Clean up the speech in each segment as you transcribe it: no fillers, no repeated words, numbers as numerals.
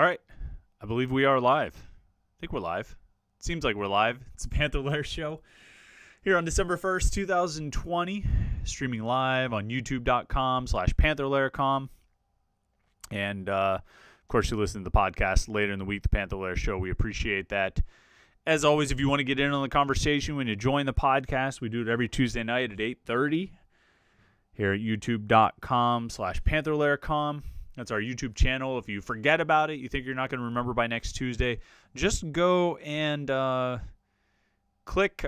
All right. I believe we are live. I think we're live. It seems like we're live. It's the Panther-Lair Show here on December 1st, 2020. Streaming live on youtube.com/Panther-Lair.com. And, of course, you listen to the podcast later in the week, the Panther-Lair Show. We appreciate that. As always, if you want to get in on the conversation when you join the podcast, we do it every Tuesday night at 8:30 here at youtube.com/Panther-Lair.com. That's our YouTube channel. If you forget about it, you think you're not going to remember by next Tuesday, just go and click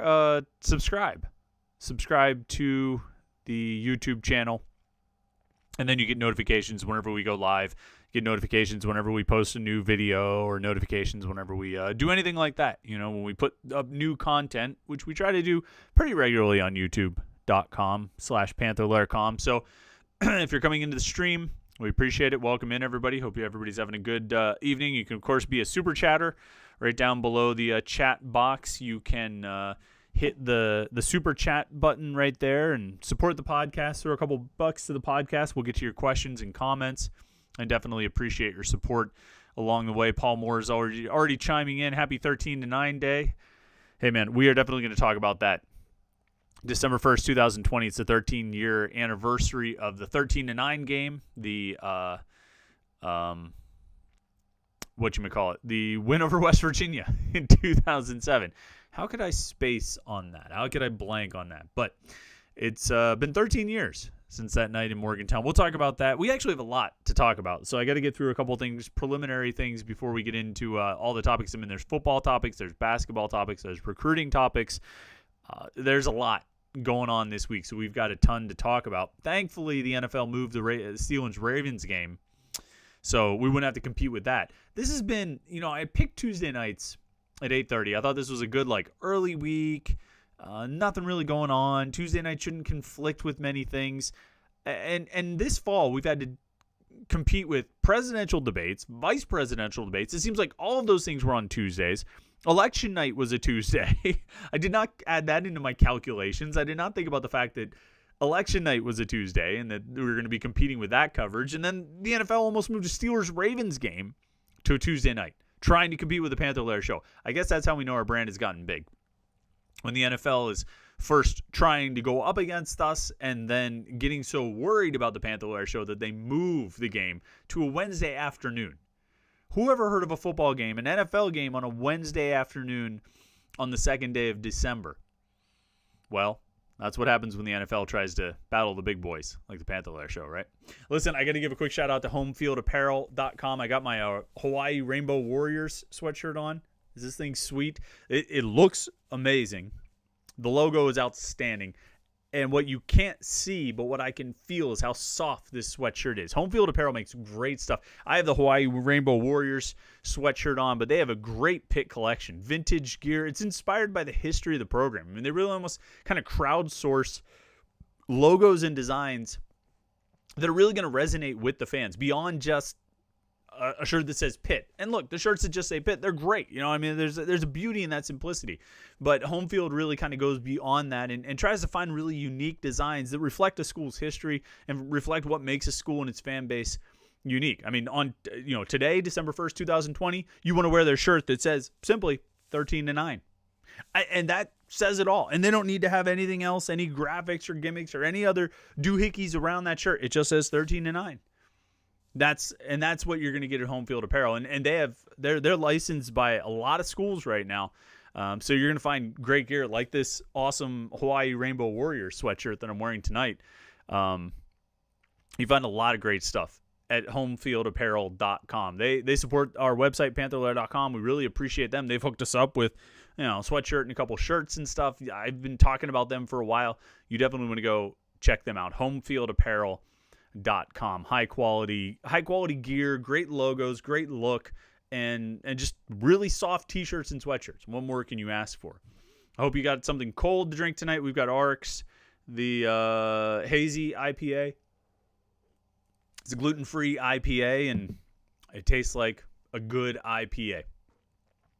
subscribe. Subscribe to the YouTube channel, and then you get notifications whenever we go live. Get notifications whenever we post a new video, or notifications whenever we do anything like that. You know, when we put up new content, which we try to do pretty regularly on youtube.com/Panther-Lair.com. So if you're coming into the stream, we appreciate it. Welcome in, everybody. Hope everybody's having a good evening. You can, of course, be a super chatter. Right down below the chat box, you can hit the super chat button right there and support the podcast. Throw a couple bucks to the podcast. We'll get to your questions and comments. I definitely appreciate your support along the way. Paul Moore is already chiming in. Happy 13-9 day. Hey, man, we are definitely going to talk about that. December 1st, 2020, it's the 13-year anniversary of the 13-9 game, the the win over West Virginia in 2007. How could I space on that? How could I blank on that? But it's been 13 years since that night in Morgantown. We'll talk about that. We actually have a lot to talk about, so I got to get through a couple things, preliminary things, before we get into all the topics. I mean, there's football topics, there's basketball topics, there's recruiting topics. There's a lot going on this week, so we've got a ton to talk about. Thankfully, the NFL moved the Steelers-Ravens game, so we wouldn't have to compete with that. This has been, I picked Tuesday nights at 8:30. I thought this was a good, early week. Nothing really going on. Tuesday night shouldn't conflict with many things. And this fall, we've had to compete with presidential debates, vice presidential debates. It seems like all of those things were on Tuesdays. Election night was a Tuesday. I did not add that into my calculations. I did not think about the fact that election night was a Tuesday and that we were going to be competing with that coverage. And then the NFL almost moved a Steelers-Ravens game to a Tuesday night, trying to compete with the Panther-Lair Show. I guess that's how we know our brand has gotten big. When the NFL is first trying to go up against us and then getting so worried about the Panther-Lair Show that they move the game to a Wednesday afternoon. Who ever heard of a football game, an NFL game, on a Wednesday afternoon on the second day of December? Well, that's what happens when the NFL tries to battle the big boys, like the Panther-Lair Show, right? Listen, I got to give a quick shout out to Homefield apparel.com. I got my Hawaii Rainbow Warriors sweatshirt on. Is this thing sweet? It looks amazing. The logo is outstanding. And what you can't see, but what I can feel, is how soft this sweatshirt is. Homefield Apparel makes great stuff. I have the Hawaii Rainbow Warriors sweatshirt on, but they have a great pick collection. Vintage gear. It's inspired by the history of the program. I mean, they really almost kind of crowdsource logos and designs that are really going to resonate with the fans beyond just a shirt that says Pitt. And look, the shirts that just say Pitt, they're great. There's a beauty in that simplicity. But Homefield really kind of goes beyond that and tries to find really unique designs that reflect a school's history and reflect what makes a school and its fan base unique. I mean, on today, December 1st, 2020, you want to wear their shirt that says simply 13-9. And that says it all. And they don't need to have anything else, any graphics or gimmicks or any other doohickeys around that shirt. It just says 13-9. That's what you're going to get at Homefield Apparel, and they're licensed by a lot of schools right now, so you're going to find great gear like this awesome Hawaii Rainbow Warriors sweatshirt that I'm wearing tonight. You find a lot of great stuff at homefieldapparel.com. They support our website, Panther-Lair.com. We really appreciate them. They've hooked us up with a sweatshirt and a couple shirts and stuff. I've been talking about them for a while. You definitely want to go check them out. Homefieldapparel.com. High quality gear, great logos, great look, and just really soft t-shirts and sweatshirts. What more can you ask for? I hope you got something cold to drink tonight. We've got Arcs, the hazy IPA. It's a gluten-free IPA, and it tastes like a good IPA.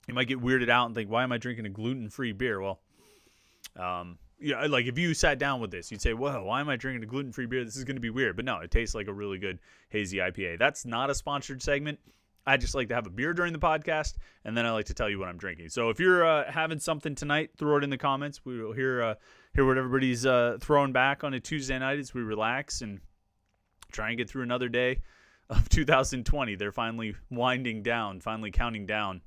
You might get weirded out and think, why am I drinking a gluten-free beer? Well, if you sat down with this, you'd say, whoa, why am I drinking a gluten-free beer? This is going to be weird. But no, it tastes like a really good hazy IPA. That's not a sponsored segment. I just like to have a beer during the podcast, and then I like to tell you what I'm drinking. So if you're having something tonight, throw it in the comments. We will hear what everybody's throwing back on a Tuesday night as we relax and try and get through another day of 2020. They're finally winding down, finally counting down.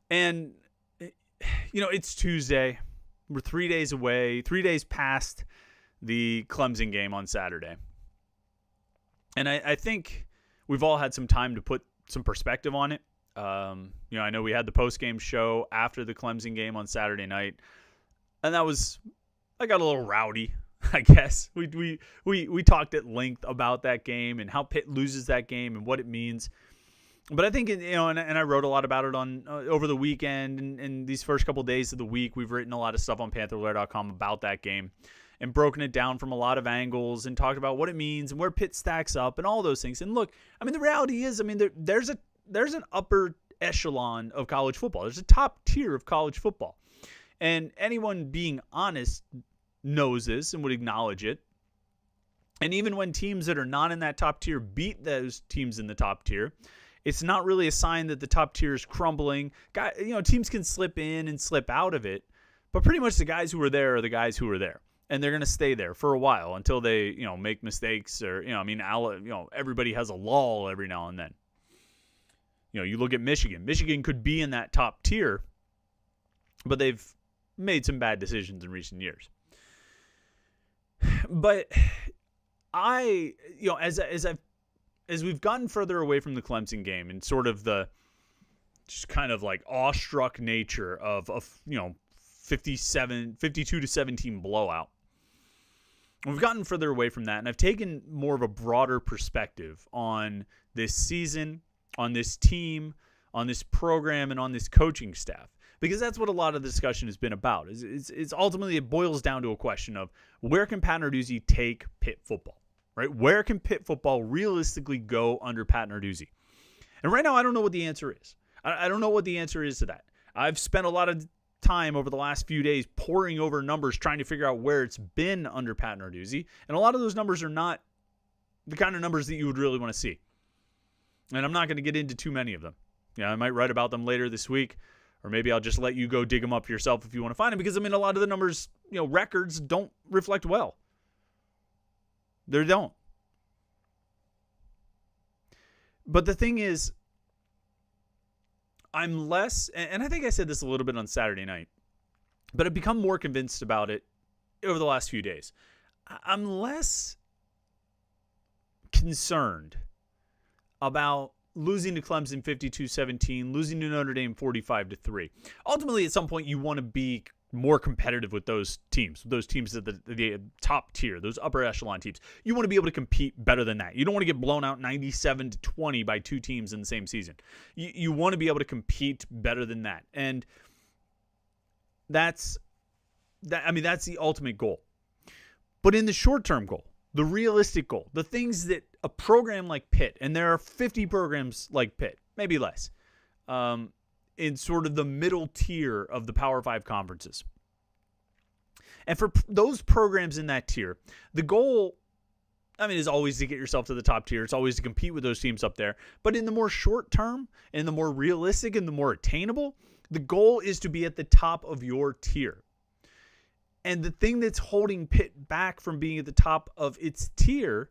And, it's Tuesday. We're 3 days away, 3 days past the Clemson game on Saturday. And I think we've all had some time to put some perspective on it. I know we had the post-game show after the Clemson game on Saturday night, and I got a little rowdy, I guess. We talked at length about that game and how Pitt loses that game and what it means. But I think, and I wrote a lot about it on over the weekend and these first couple days of the week. We've written a lot of stuff on Panther-Lair.com about that game and broken it down from a lot of angles and talked about what it means and where Pitt stacks up and all those things. And look, the reality is, there's an upper echelon of college football. There's a top tier of college football. And anyone being honest knows this and would acknowledge it. And even when teams that are not in that top tier beat those teams in the top tier, it's not really a sign that the top tier is crumbling. Teams can slip in and slip out of it, but pretty much the guys who are there are the guys who are there. And they're going to stay there for a while until they, make mistakes or, everybody has a lull every now and then. You look at Michigan. Michigan could be in that top tier, but they've made some bad decisions in recent years. But as we've gotten further away from the Clemson game and sort of the just kind of like awestruck nature of 52-17 blowout, we've gotten further away from that, and I've taken more of a broader perspective on this season, on this team, on this program, and on this coaching staff. Because that's what a lot of the discussion has been about. It's ultimately, it boils down to a question of where can Pat Narduzzi take Pitt football, right? Where can Pitt football realistically go under Pat Narduzzi? And right now, I don't know what the answer is. I don't know what the answer is to that. I've spent a lot of time over the last few days poring over numbers trying to figure out where it's been under Pat Narduzzi, and a lot of those numbers are not the kind of numbers that you would really want to see. And I'm not going to get into too many of them. I might write about them later this week, or maybe I'll just let you go dig them up yourself if you want to find them, because a lot of the numbers, records don't reflect well. They don't. But the thing is, I'm less, and I think I said this a little bit on Saturday night, but I've become more convinced about it over the last few days. I'm less concerned about losing to Clemson 52-17, losing to Notre Dame 45-3. Ultimately, at some point, you want to be more competitive with those teams at the top tier, those upper echelon teams. You want to be able to compete better than that. You don't want to get blown out 97-20 by two teams in the same season. You want to be able to compete better than that. And that's the ultimate goal. But in the short-term goal, the realistic goal, the things that a program like Pitt, and there are 50 programs like Pitt, maybe less, in sort of the middle tier of the Power 5 conferences. And for those programs in that tier, the goal, is always to get yourself to the top tier. It's always to compete with those teams up there. But in the more short term, and the more realistic and the more attainable, the goal is to be at the top of your tier. And the thing that's holding Pitt back from being at the top of its tier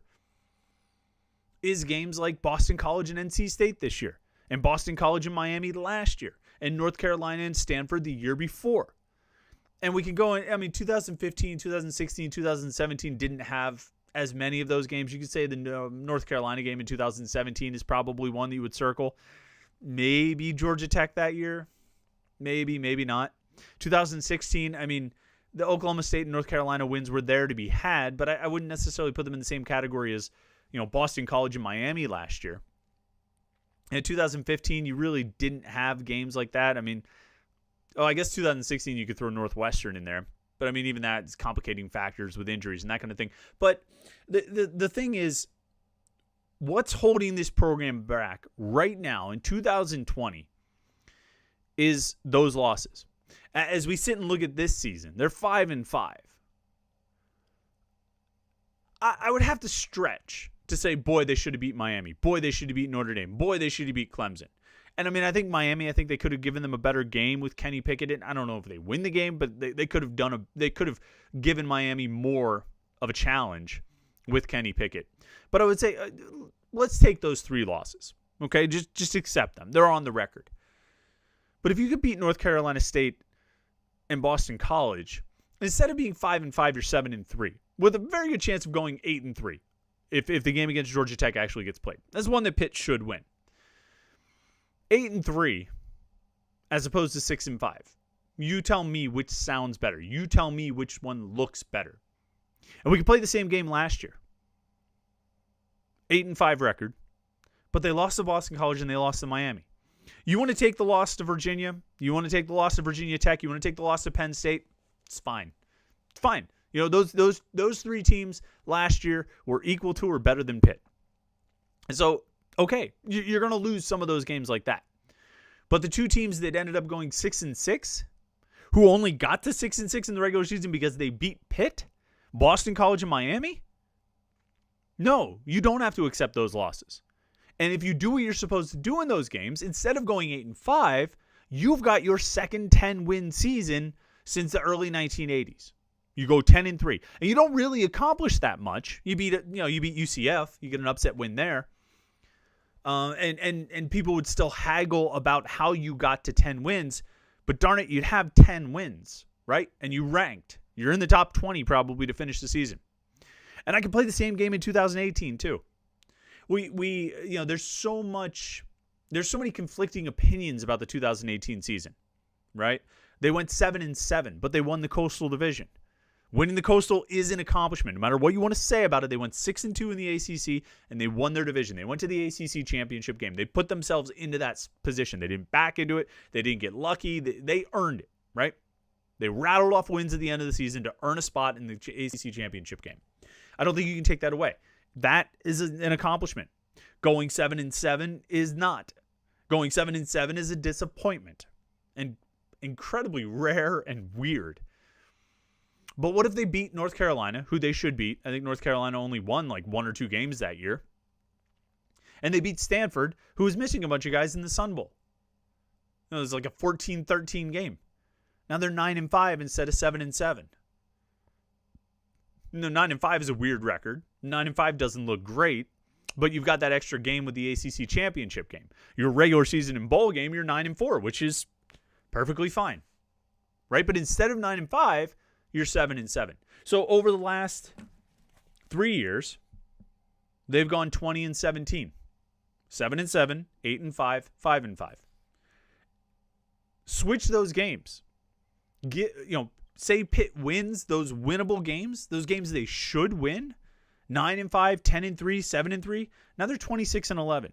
is games like Boston College and NC State this year, and Boston College and Miami last year, and North Carolina and Stanford the year before. And we can go in, 2015, 2016, 2017 didn't have as many of those games. You could say the North Carolina game in 2017 is probably one that you would circle. Maybe Georgia Tech that year. Maybe not. 2016, the Oklahoma State and North Carolina wins were there to be had, but I wouldn't necessarily put them in the same category as, Boston College and Miami last year. In 2015, you really didn't have games like that. I guess 2016 you could throw Northwestern in there, but even that is complicating factors with injuries and that kind of thing. But the thing is, what's holding this program back right now in 2020 is those losses. As we sit and look at this season, they're 5-5. I would have to stretch to say, boy, they should have beat Miami. Boy, they should have beat Notre Dame. Boy, they should have beat Clemson. And I mean, I think Miami, they could have given them a better game with Kenny Pickett. I don't know if they win the game, but they could have given Miami more of a challenge with Kenny Pickett. But I would say, let's take those 3 losses. Okay, just accept them. They're on the record. But if you could beat North Carolina State and Boston College, instead of being 5-5, you're 7-3, with a very good chance of going 8-3 if the game against Georgia Tech actually gets played. That's one that Pitt should win. 8-3 as opposed to 6-5. You tell me which sounds better. You tell me which one looks better. And we could play the same game last year. 8-5 record, but they lost to Boston College and they lost to Miami. You want to take the loss to Virginia? You want to take the loss to Virginia Tech? You want to take the loss to Penn State? It's fine. It's fine. You know, those 3 teams last year were equal to or better than Pitt. And so, okay, you're going to lose some of those games like that. But the 2 teams that ended up going 6-6, who only got to 6-6 in the regular season because they beat Pitt, Boston College, and Miami, no, you don't have to accept those losses. And if you do what you're supposed to do in those games, instead of going 8-5, you've got your second 10-win season since the early 1980s. You go 10-3, and you don't really accomplish that much. You beat UCF, you get an upset win there, and people would still haggle about how you got to 10 wins. But darn it, you'd have 10 wins, right? And you ranked. You're in the top 20 probably to finish the season. And I could play the same game in 2018 too. There's so many conflicting opinions about the 2018 season, right? They went 7-7, but they won the Coastal Division. Winning the Coastal is an accomplishment. No matter what you want to say about it, they went 6-2 in the ACC, and they won their division. They went to the ACC championship game. They put themselves into that position. They didn't back into it. They didn't get lucky. They earned it, right? They rattled off wins at the end of the season to earn a spot in the ACC championship game. I don't think you can take that away. That is an accomplishment. Going 7-7 is not. Going 7-7 is a disappointment and incredibly rare and weird. But what if they beat North Carolina, who they should beat? I think North Carolina only won like 1 or 2 games that year. And they beat Stanford, who was missing a bunch of guys in the Sun Bowl. It was like a 14-13 game. Now they're 9-5 instead of 7-7. No, 9-5 is a weird record. 9-5 doesn't look great, but you've got that extra game with the ACC championship game. Your regular season and bowl game, you're 9-4, which is perfectly fine, right? But instead of 9-5, you're 7-7. So over the last 3 years, they've gone 20-17, 7-7, 8-5, 5-5. Switch those games. Say Pitt wins those winnable games, those games they should win, 9-5, 10-3, 7-3. Now they're 26-11.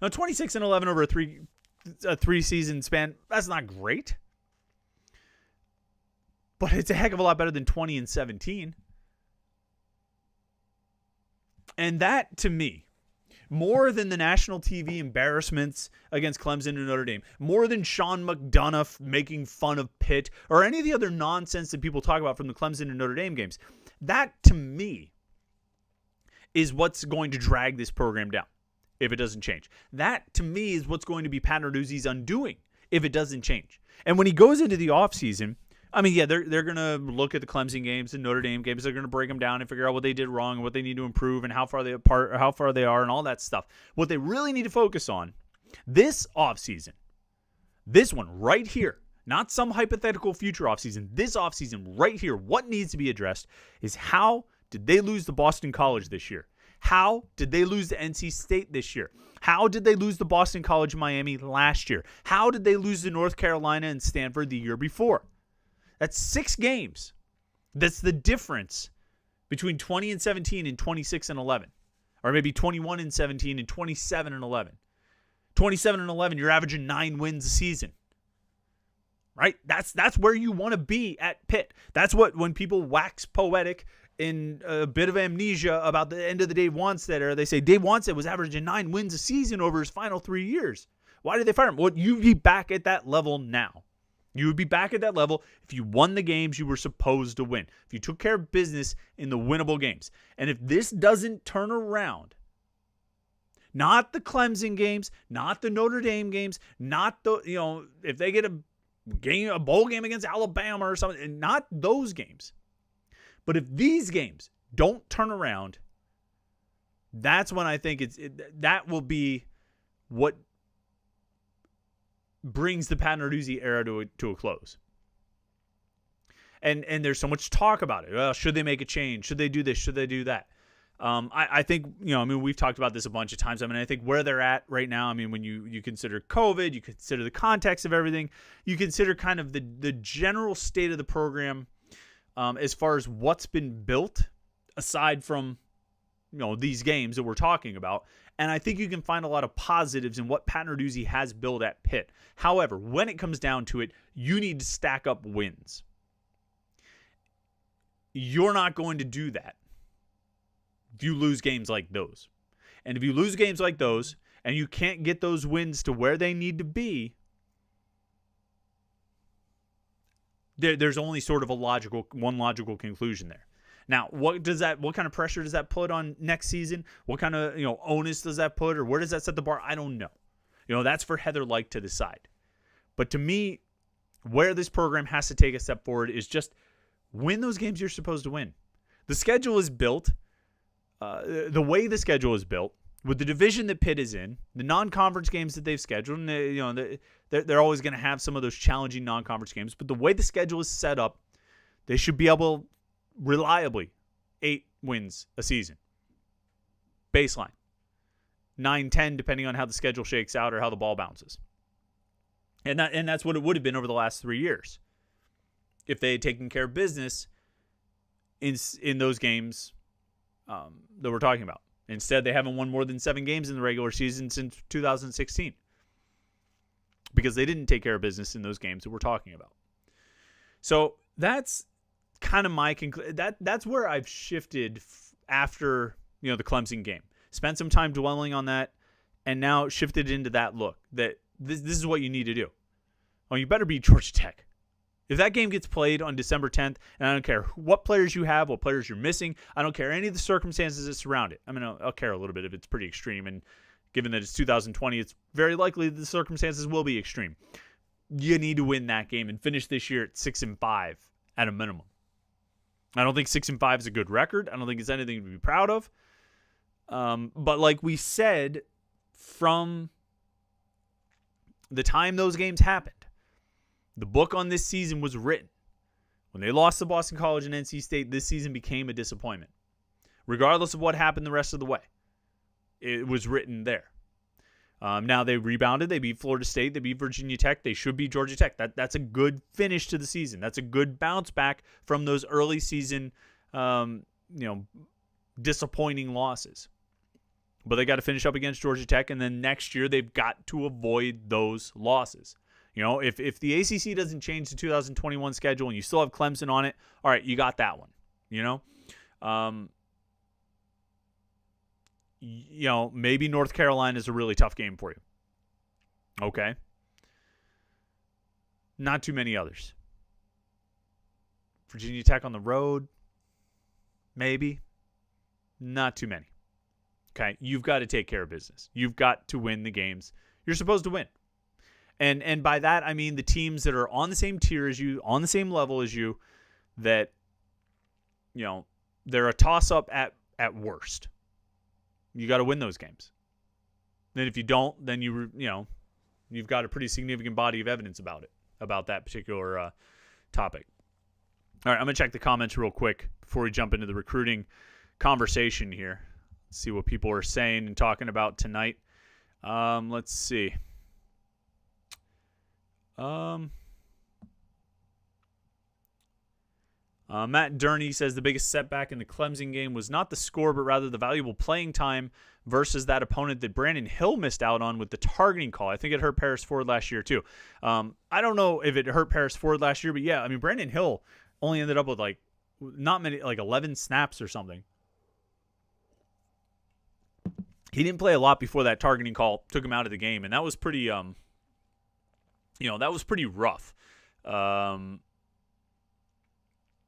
Now 26-11 over a 3-season span, that's not great. But it's a heck of a lot better than 20-17. And that, to me, more than the national TV embarrassments against Clemson and Notre Dame, more than Sean McDonough making fun of Pitt, or any of the other nonsense that people talk about from the Clemson and Notre Dame games, that, to me, is what's going to drag this program down if it doesn't change. That, to me, is what's going to be Pat Narduzzi's undoing if it doesn't change. And when he goes into the offseason, I mean, yeah, they're going to look at the Clemson games and Notre Dame games. They're going to break them down and figure out what they did wrong and what they need to improve and how far they apart or how far they are and all that stuff. What they really need to focus on this offseason, this one right here, not some hypothetical future offseason, this offseason right here, what needs to be addressed is how did they lose to Boston College this year? How did they lose to NC State this year? How did they lose to Boston College Miami last year? How did they lose to North Carolina and Stanford the year before? That's 6 games. That's the difference between 20-17 and 26-11. Or maybe 21-17 and 27-11. 27-11, you're averaging 9 wins a season. Right? That's where you want to be at Pitt. That's what, when people wax poetic in a bit of amnesia about the end of the Dave Wanstead era, they say Dave Wanstead was averaging 9 wins a season over his final 3 years. Why did they fire him? Well, you'd be back at that level now. You would be back at that level if you won the games you were supposed to win. If you took care of business in the winnable games. And if this doesn't turn around Not the Clemson games, not the Notre Dame games, not the, if they get a bowl game against Alabama or something, not those games. But if these games don't turn around, that's when I think that will be what brings the Pat Narduzzi era to a close. And there's so much talk about it. Well, should they make a change? Should they do this? Should they do that? I think, we've talked about this a bunch of times. I think where they're at right now, when you consider COVID, you consider the context of everything, you consider kind of the general state of the program as far as what's been built aside from, these games that we're talking about. And I think you can find a lot of positives in what Pat Narduzzi has built at Pitt. However, when it comes down to it, you need to stack up wins. You're not going to do that if you lose games like those. And if you lose games like those and you can't get those wins to where they need to be, there's only sort of one logical conclusion there. Now, what kind of pressure does that put on next season? What kind of, onus does that put, or where does that set the bar? I don't know. That's for Heather Lyke to decide. But to me, where this program has to take a step forward is just win those games you're supposed to win. The schedule is built. The way the schedule is built, with the division that Pitt is in, the non-conference games that they've scheduled, and they're always going to have some of those challenging non-conference games. But the way the schedule is set up, they should be able reliably 8 wins a season. Baseline. 9-10, depending on how the schedule shakes out or how the ball bounces. And that's what it would have been over the last 3 years if they had taken care of business in those games that we're talking about. Instead, they haven't won more than 7 games in the regular season since 2016 because they didn't take care of business in those games that we're talking about. So that's kind of my conclusion. That's where I've shifted after the Clemson game. Spent some time dwelling on that, and now shifted into that look that this is what you need to do. Oh, you better beat Georgia Tech. If that game gets played on December 10th, and I don't care what players you have, what players you're missing, I don't care any of the circumstances that surround it. I'll care a little bit if it's pretty extreme, and given that it's 2020, it's very likely that the circumstances will be extreme. You need to win that game and finish this year at 6-5 at a minimum. I don't think 6-5 is a good record. I don't think it's anything to be proud of. But like we said, from the time those games happened, the book on this season was written. When they lost to Boston College and NC State, this season became a disappointment. Regardless of what happened the rest of the way, it was written there. Now they rebounded. They beat Florida State. They beat Virginia Tech. They should beat Georgia Tech. That's a good finish to the season. That's a good bounce back from those early season, disappointing losses. But they got to finish up against Georgia Tech, and then next year they've got to avoid those losses. If the ACC doesn't change the 2021 schedule and you still have Clemson on it, all right, you got that one. Maybe North Carolina is a really tough game for you. Okay. Not too many others. Virginia Tech on the road, maybe. Not too many. Okay, you've got to take care of business. You've got to win the games you're supposed to win. And by that, I mean the teams that are on the same tier as you, on the same level as you, that, they're a toss-up at worst. You got to win those games. And if you don't, then you've got a pretty significant body of evidence about that particular topic. All right, I'm going to check the comments real quick before we jump into the recruiting conversation here. See what people are saying and talking about tonight. Let's see. Matt Durney says the biggest setback in the Clemson game was not the score, but rather the valuable playing time versus that opponent that Brandon Hill missed out on with the targeting call. I think it hurt Paris Ford last year too. I don't know if it hurt Paris Ford last year, but yeah, Brandon Hill only ended up with not many, 11 snaps or something. He didn't play a lot before that targeting call took him out of the game, and that was pretty, that was pretty rough.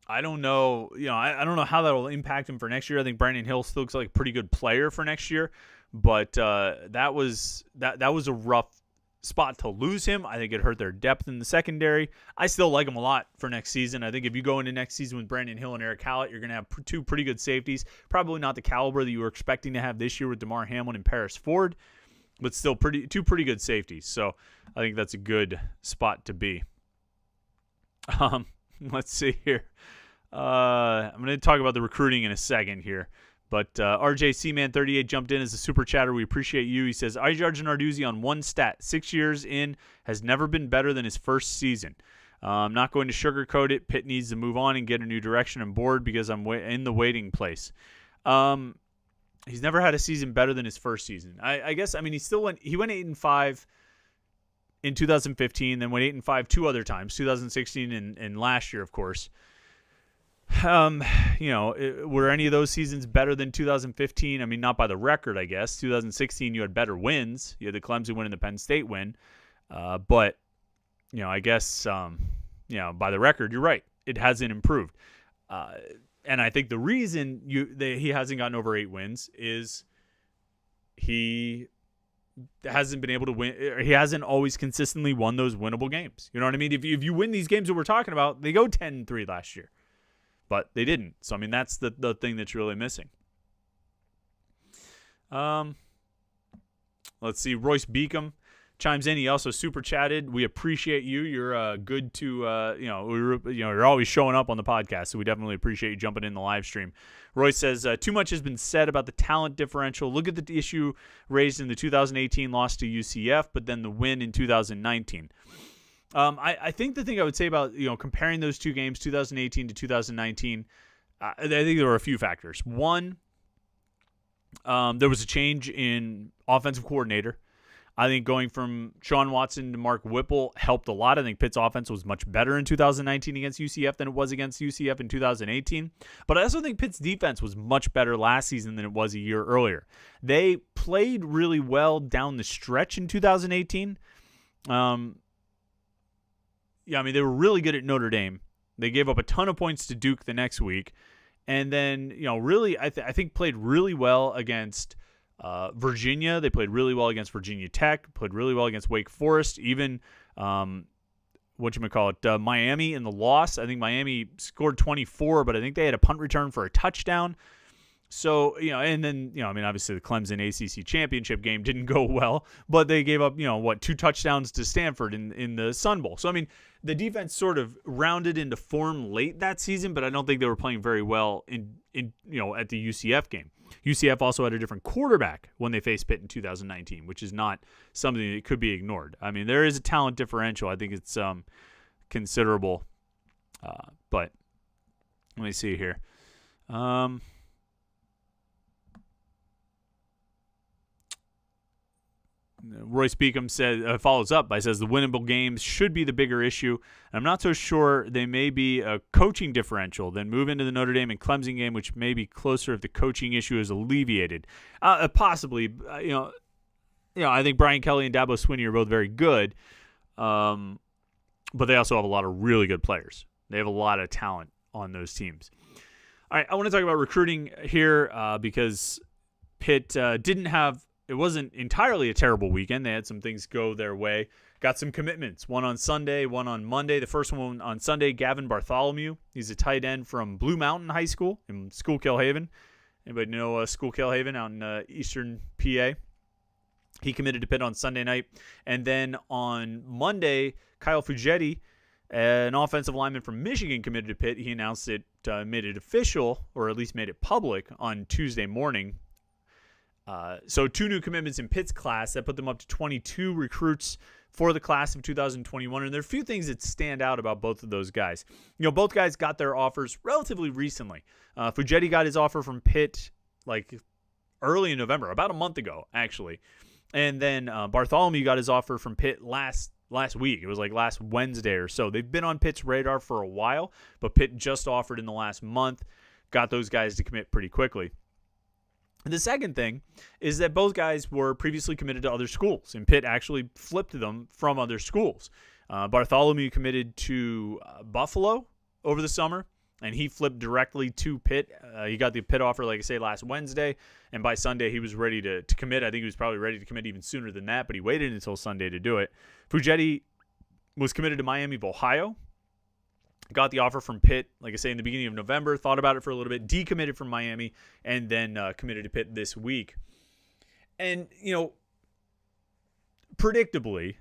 I don't know. I don't know how that will impact him for next year. I think Brandon Hill still looks like a pretty good player for next year, but that was a rough spot to lose him. I think it hurt their depth in the secondary. I still like him a lot for next season. I think if you go into next season with Brandon Hill and Eric Hallett, you're going to have two pretty good safeties. Probably not the caliber that you were expecting to have this year with DeMar Hamlin and Paris Ford, but still two pretty good safeties. So I think that's a good spot to be. Let's see here. I'm going to talk about the recruiting in a second here. But RJCman38 jumped in as a super chatter. We appreciate you. He says, Ijards Narduzzi on one stat, 6 years in, has never been better than his first season. I'm not going to sugarcoat it. Pitt needs to move on and get a new direction and board because I'm in the waiting place. He's never had a season better than his first season. I guess, he went 8-5 in 2015, then went 8-5 two other times, 2016 and last year, of course. Were any of those seasons better than 2015? I mean, not by the record, I guess. 2016, you had better wins. You had the Clemson win and the Penn State win. But I guess, by the record, you're right. It hasn't improved. And I think the reason he hasn't gotten over 8 wins is he hasn't been able to win. He hasn't always consistently won those winnable games. You know what I mean? If you win these games that we're talking about, they go 10-3 last year. But they didn't. So, that's the thing that's really missing. Let's see. Royce Beacom chimes in. He also super chatted. We appreciate you. You're good to, you're always showing up on the podcast. So we definitely appreciate you jumping in the live stream. Royce says, too much has been said about the talent differential. Look at the issue raised in the 2018 loss to UCF, but then the win in 2019. I think the thing I would say about, comparing those two games, 2018 to 2019, I think there were a few factors. One, there was a change in offensive coordinator. I think going from Sean Watson to Mark Whipple helped a lot. I think Pitt's offense was much better in 2019 against UCF than it was against UCF in 2018. But I also think Pitt's defense was much better last season than it was a year earlier. They played really well down the stretch in 2018. They were really good at Notre Dame. They gave up a ton of points to Duke the next week. And then, really, I think played really well against Virginia. They played really well against Virginia Tech, played really well against Wake Forest, even, Miami in the loss. I think Miami scored 24, but I think they had a punt return for a touchdown. So, and then, obviously the Clemson ACC championship game didn't go well, but they gave up, 2 touchdowns to Stanford in the Sun Bowl. So, the defense sort of rounded into form late that season, but I don't think they were playing very well at the UCF game. UCF also had a different quarterback when they faced Pitt in 2019, which is not something that could be ignored. There is a talent differential. I think it's considerable. But let me see here. Royce Beacom follows up by says the winnable games should be the bigger issue. I'm not so sure they may be a coaching differential. Then move into the Notre Dame and Clemson game, which may be closer if the coaching issue is alleviated. Possibly, I think Brian Kelly and Dabo Swinney are both very good, but they also have a lot of really good players. They have a lot of talent on those teams. All right, I want to talk about recruiting here because Pitt it wasn't entirely a terrible weekend. They had some things go their way. Got some commitments. One on Sunday, one on Monday. The first one on Sunday, Gavin Bartholomew. He's a tight end from Blue Mountain High School in Schuylkill Haven. Anybody know Schuylkill Haven out in eastern PA? He committed to Pitt on Sunday night. And then on Monday, Kyle Fugetti, an offensive lineman from Michigan, committed to Pitt. He announced it, made it official, or at least made it public on Tuesday morning. So 2 new commitments in Pitt's class. That put them up to 22 recruits for the class of 2021. And there are a few things that stand out about both of those guys. Both guys got their offers relatively recently. Fugetti got his offer from Pitt early in November, about a month ago, actually. And then Bartholomew got his offer from Pitt last week. It was last Wednesday or so. They've been on Pitt's radar for a while, but Pitt just offered in the last month, got those guys to commit pretty quickly. The second thing is that both guys were previously committed to other schools, and Pitt actually flipped them from other schools. Bartholomew committed to Buffalo over the summer, and he flipped directly to Pitt. He got the Pitt offer, like I say, last Wednesday, and by Sunday he was ready to commit. I think he was probably ready to commit even sooner than that, but he waited until Sunday to do it. Fugetti was committed to Miami of Ohio. Got the offer from Pitt, like I say, in the beginning of November, thought about it for a little bit, decommitted from Miami, and then committed to Pitt this week. And, predictably,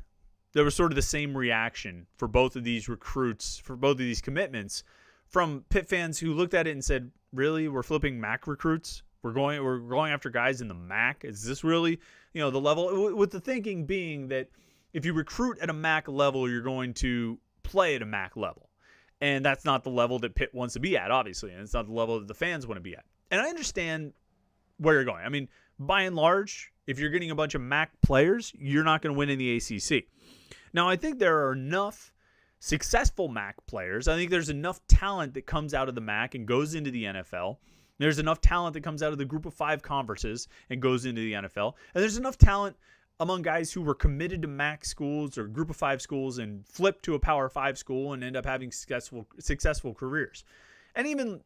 there was sort of the same reaction for both of these recruits, for both of these commitments, from Pitt fans who looked at it and said, really, we're flipping MAC recruits? We're going after guys in the MAC? Is this really, the level? With the thinking being that if you recruit at a MAC level, you're going to play at a MAC level. And that's not the level that Pitt wants to be at, obviously. And it's not the level that the fans want to be at. And I understand where you're going. I mean, by and large, if you're getting a bunch of MAC players, you're not going to win in the ACC. Now, I think there are enough successful MAC players. I think there's enough talent that comes out of the MAC and goes into the NFL. There's enough talent that comes out of the Group of 5 conferences and goes into the NFL. And there's enough talent among guys who were committed to MAC schools or Group of 5 schools and flipped to a Power 5 school and end up having successful careers. And even,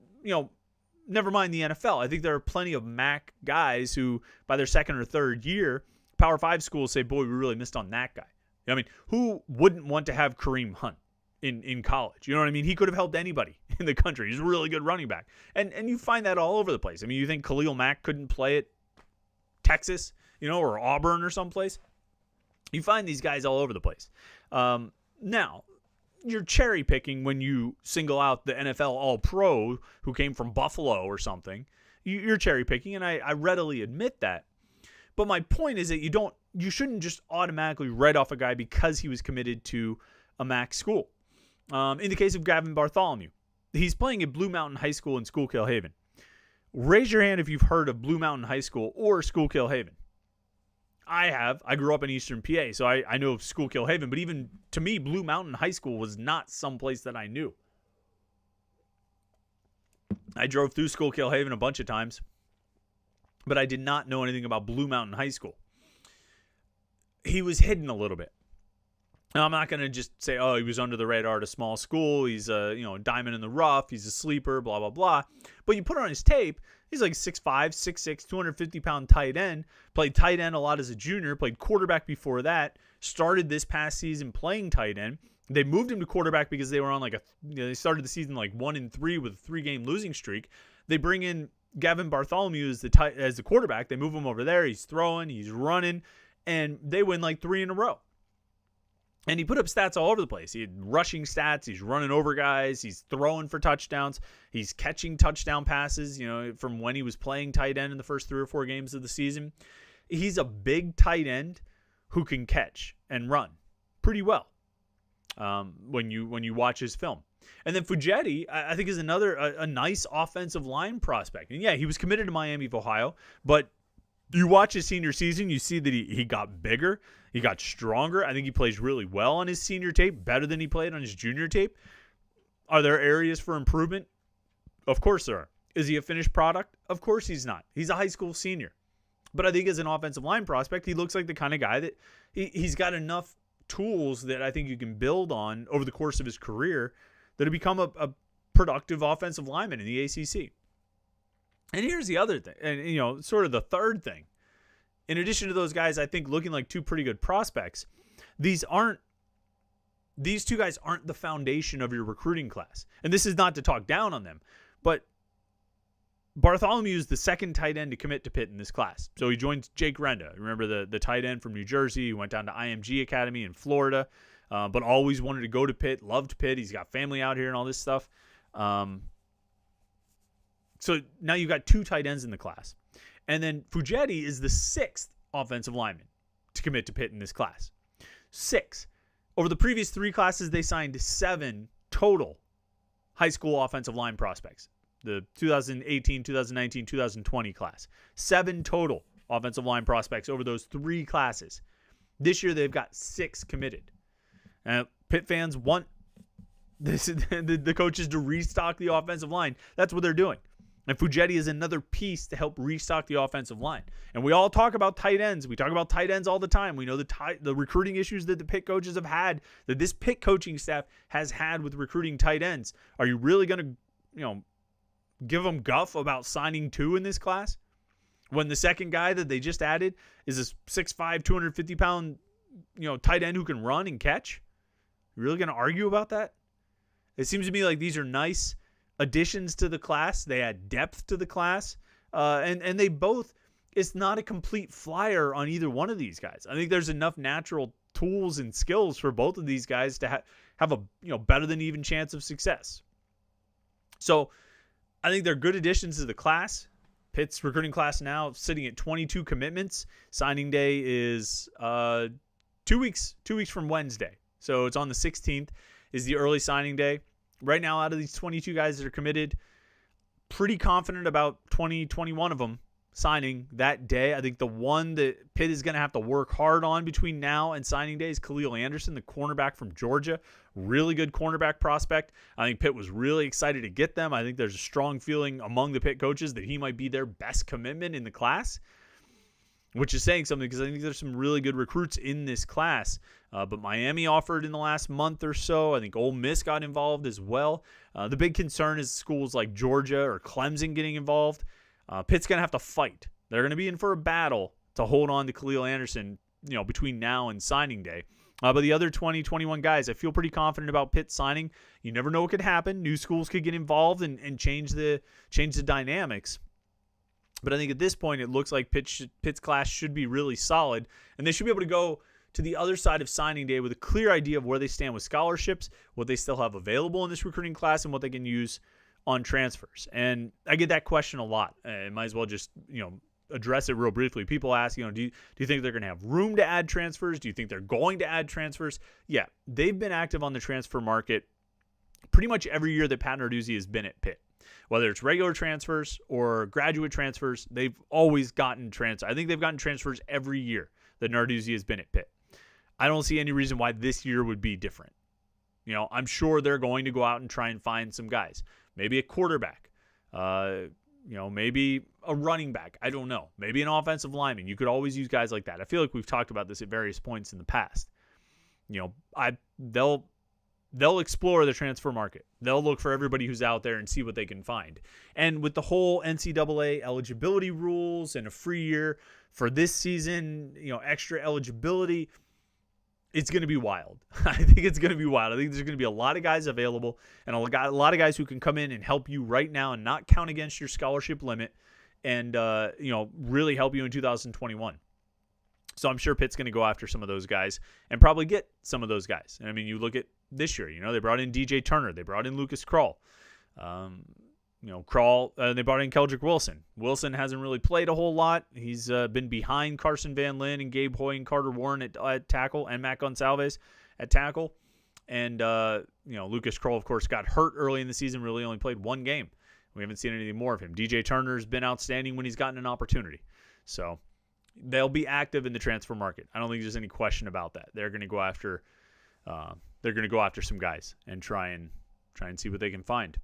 never mind the NFL. I think there are plenty of MAC guys who, by their second or third year, Power 5 schools say, boy, we really missed on that guy. I mean, who wouldn't want to have Kareem Hunt in college? You know what I mean? He could have helped anybody in the country. He's a really good running back. And you find that all over the place. I mean, you think Khalil Mack couldn't play at Texas, or Auburn or someplace? You find these guys all over the place. Now, you're cherry picking when you single out the NFL All-Pro who came from Buffalo or something. You're cherry picking, and I readily admit that. But my point is that you shouldn't just automatically write off a guy because he was committed to a MAC school. In the case of Gavin Bartholomew, he's playing at Blue Mountain High School in Schuylkill Haven. Raise your hand if you've heard of Blue Mountain High School or Schuylkill Haven. I have. I grew up in Eastern PA, so I know of Schuylkill Haven. But even to me, Blue Mountain High School was not someplace that I knew. I drove through Schuylkill Haven a bunch of times, but I did not know anything about Blue Mountain High School. He was hidden a little bit. Now, I'm not going to just say, he was under the radar at a small school. He's a diamond in the rough. He's a sleeper, blah, blah, blah. But you put on his tape, he's like 6'5", 6'6", 250-pound tight end. Played tight end a lot as a junior. Played quarterback before that. Started this past season playing tight end. They moved him to quarterback because they were on they started the season 1-3 with a 3-game losing streak. They bring in Gavin Bartholomew as the quarterback. They move him over there. He's throwing, he's running, and they win 3 in a row. And he put up stats all over the place. He had rushing stats. He's running over guys. He's throwing for touchdowns. He's catching touchdown passes, from when he was playing tight end in the first 3 or 4 games of the season. He's a big tight end who can catch and run pretty well when you watch his film. And then Fugetti, I think, is another a nice offensive line prospect. And yeah, he was committed to Miami of Ohio, but you watch his senior season, you see that he got bigger. He got stronger. I think he plays really well on his senior tape, better than he played on his junior tape. Are there areas for improvement? Of course there are. Is he a finished product? Of course he's not. He's a high school senior. But I think as an offensive line prospect, he looks like the kind of guy that he's got enough tools that I think you can build on over the course of his career that he'll become a productive offensive lineman in the ACC. And here's the other thing, and sort of the third thing. In addition to those guys, I think looking like 2 pretty good prospects, these 2 guys aren't the foundation of your recruiting class. And this is not to talk down on them, but Bartholomew is the second tight end to commit to Pitt in this class. So he joins Jake Renda. Remember the tight end from New Jersey who went down to IMG Academy in Florida, but always wanted to go to Pitt, loved Pitt. He's got family out here and all this stuff. So now you've got 2 tight ends in the class. And then Fugetti is the 6th offensive lineman to commit to Pitt in this class. 6. Over the previous 3 classes, they signed 7 total high school offensive line prospects. The 2018, 2019, 2020 class. 7 total offensive line prospects over those 3 classes. This year, they've got 6 committed. Pitt fans want the coaches to restock the offensive line. That's what they're doing. And Fugetti is another piece to help restock the offensive line. And we all talk about tight ends. We talk about tight ends all the time. We know the recruiting issues that the Pitt coaches have had, that this Pitt coaching staff has had with recruiting tight ends. Are you really going to give them guff about signing 2 in this class when the second guy that they just added is a 6'5", 250-pound, tight end who can run and catch? You really going to argue about that? It seems to me like these are nice additions to the class. They add depth to the class. And they both, it's not a complete flyer on either one of these guys. I think there's enough natural tools and skills for both of these guys to have a better than even chance of success. So I think they're good additions to the class. Pitt's recruiting class now sitting at 22 commitments. Signing day is 2 weeks from Wednesday. So it's on the 16th is the early signing day. Right now, out of these 22 guys that are committed, pretty confident about 21 of them signing that day. I think the one that Pitt is going to have to work hard on between now and signing day is Khalil Anderson, the cornerback from Georgia. Really good cornerback prospect. I think Pitt was really excited to get them. I think there's a strong feeling among the Pitt coaches that he might be their best commitment in the class, which is saying something because I think there's some really good recruits in this class. But Miami offered in the last month or so. I think Ole Miss got involved as well. The big concern is schools like Georgia or Clemson getting involved. Pitt's going to have to fight. They're going to be in for a battle to hold on to Khalil Anderson, between now and signing day. But the other 21 guys, I feel pretty confident about Pitt signing. You never know what could happen. New schools could get involved and change the dynamics. But I think at this point, it looks like Pitt's class should be really solid, and they should be able to go to the other side of signing day with a clear idea of where they stand with scholarships, what they still have available in this recruiting class, and what they can use on transfers. And I get that question a lot. I might as well just, address it real briefly. People ask, do you think they're going to have room to add transfers? Do you think they're going to add transfers? Yeah, they've been active on the transfer market pretty much every year that Pat Narduzzi has been at Pitt. Whether it's regular transfers or graduate transfers, they've always gotten transfers. I think they've gotten transfers every year that Narduzzi has been at Pitt. I don't see any reason why this year would be different. I'm sure they're going to go out and try and find some guys. Maybe a quarterback. Maybe a running back. I don't know. Maybe an offensive lineman. You could always use guys like that. I feel like we've talked about this at various points in the past. They'll explore the transfer market. They'll look for everybody who's out there and see what they can find. And with the whole NCAA eligibility rules and a free year for this season, extra eligibility, it's going to be wild. I think it's going to be wild. I think there's going to be a lot of guys available and a lot of guys who can come in and help you right now and not count against your scholarship limit and, really help you in 2021. So I'm sure Pitt's going to go after some of those guys and probably get some of those guys. I mean, you look at this year, they brought in DJ Turner. They brought in Lucas Krull. They brought in Keldrick Wilson. Wilson hasn't really played a whole lot. He's been behind Carson Van Lin and Gabe Hoy and Carter Warren at tackle and Matt Gonsalves at tackle. And, Lucas Krull, of course, got hurt early in the season, really only played one game. We haven't seen anything more of him. DJ Turner's been outstanding when he's gotten an opportunity. So they'll be active in the transfer market. I don't think there's any question about that. They're going to go after some guys and try and see what they can find.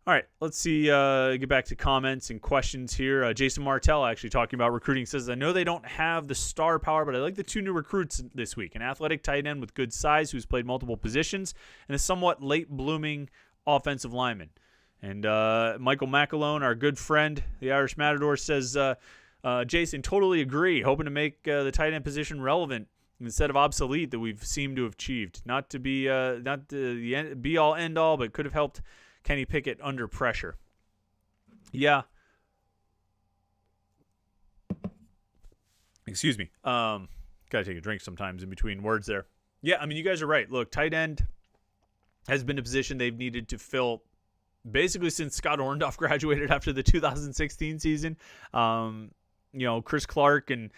All right, let's see. Get back to comments and questions here. Jason Martell actually talking about recruiting says, I know they don't have the star power, but I like the 2 new recruits this week. An athletic tight end with good size who's played multiple positions and a somewhat late blooming offensive lineman. And Michael McAlone, our good friend, the Irish Matador, says, Jason, totally agree. Hoping to make the tight end position relevant instead of obsolete that we've seemed to have achieved. Not to be not the be-all, end-all, but could have helped Kenny Pickett under pressure. Yeah. Excuse me. Gotta take a drink sometimes in between words there. Yeah, I mean, you guys are right. Look, tight end has been a position they've needed to fill basically since Scott Orndorff graduated after the 2016 season. Chris Clark and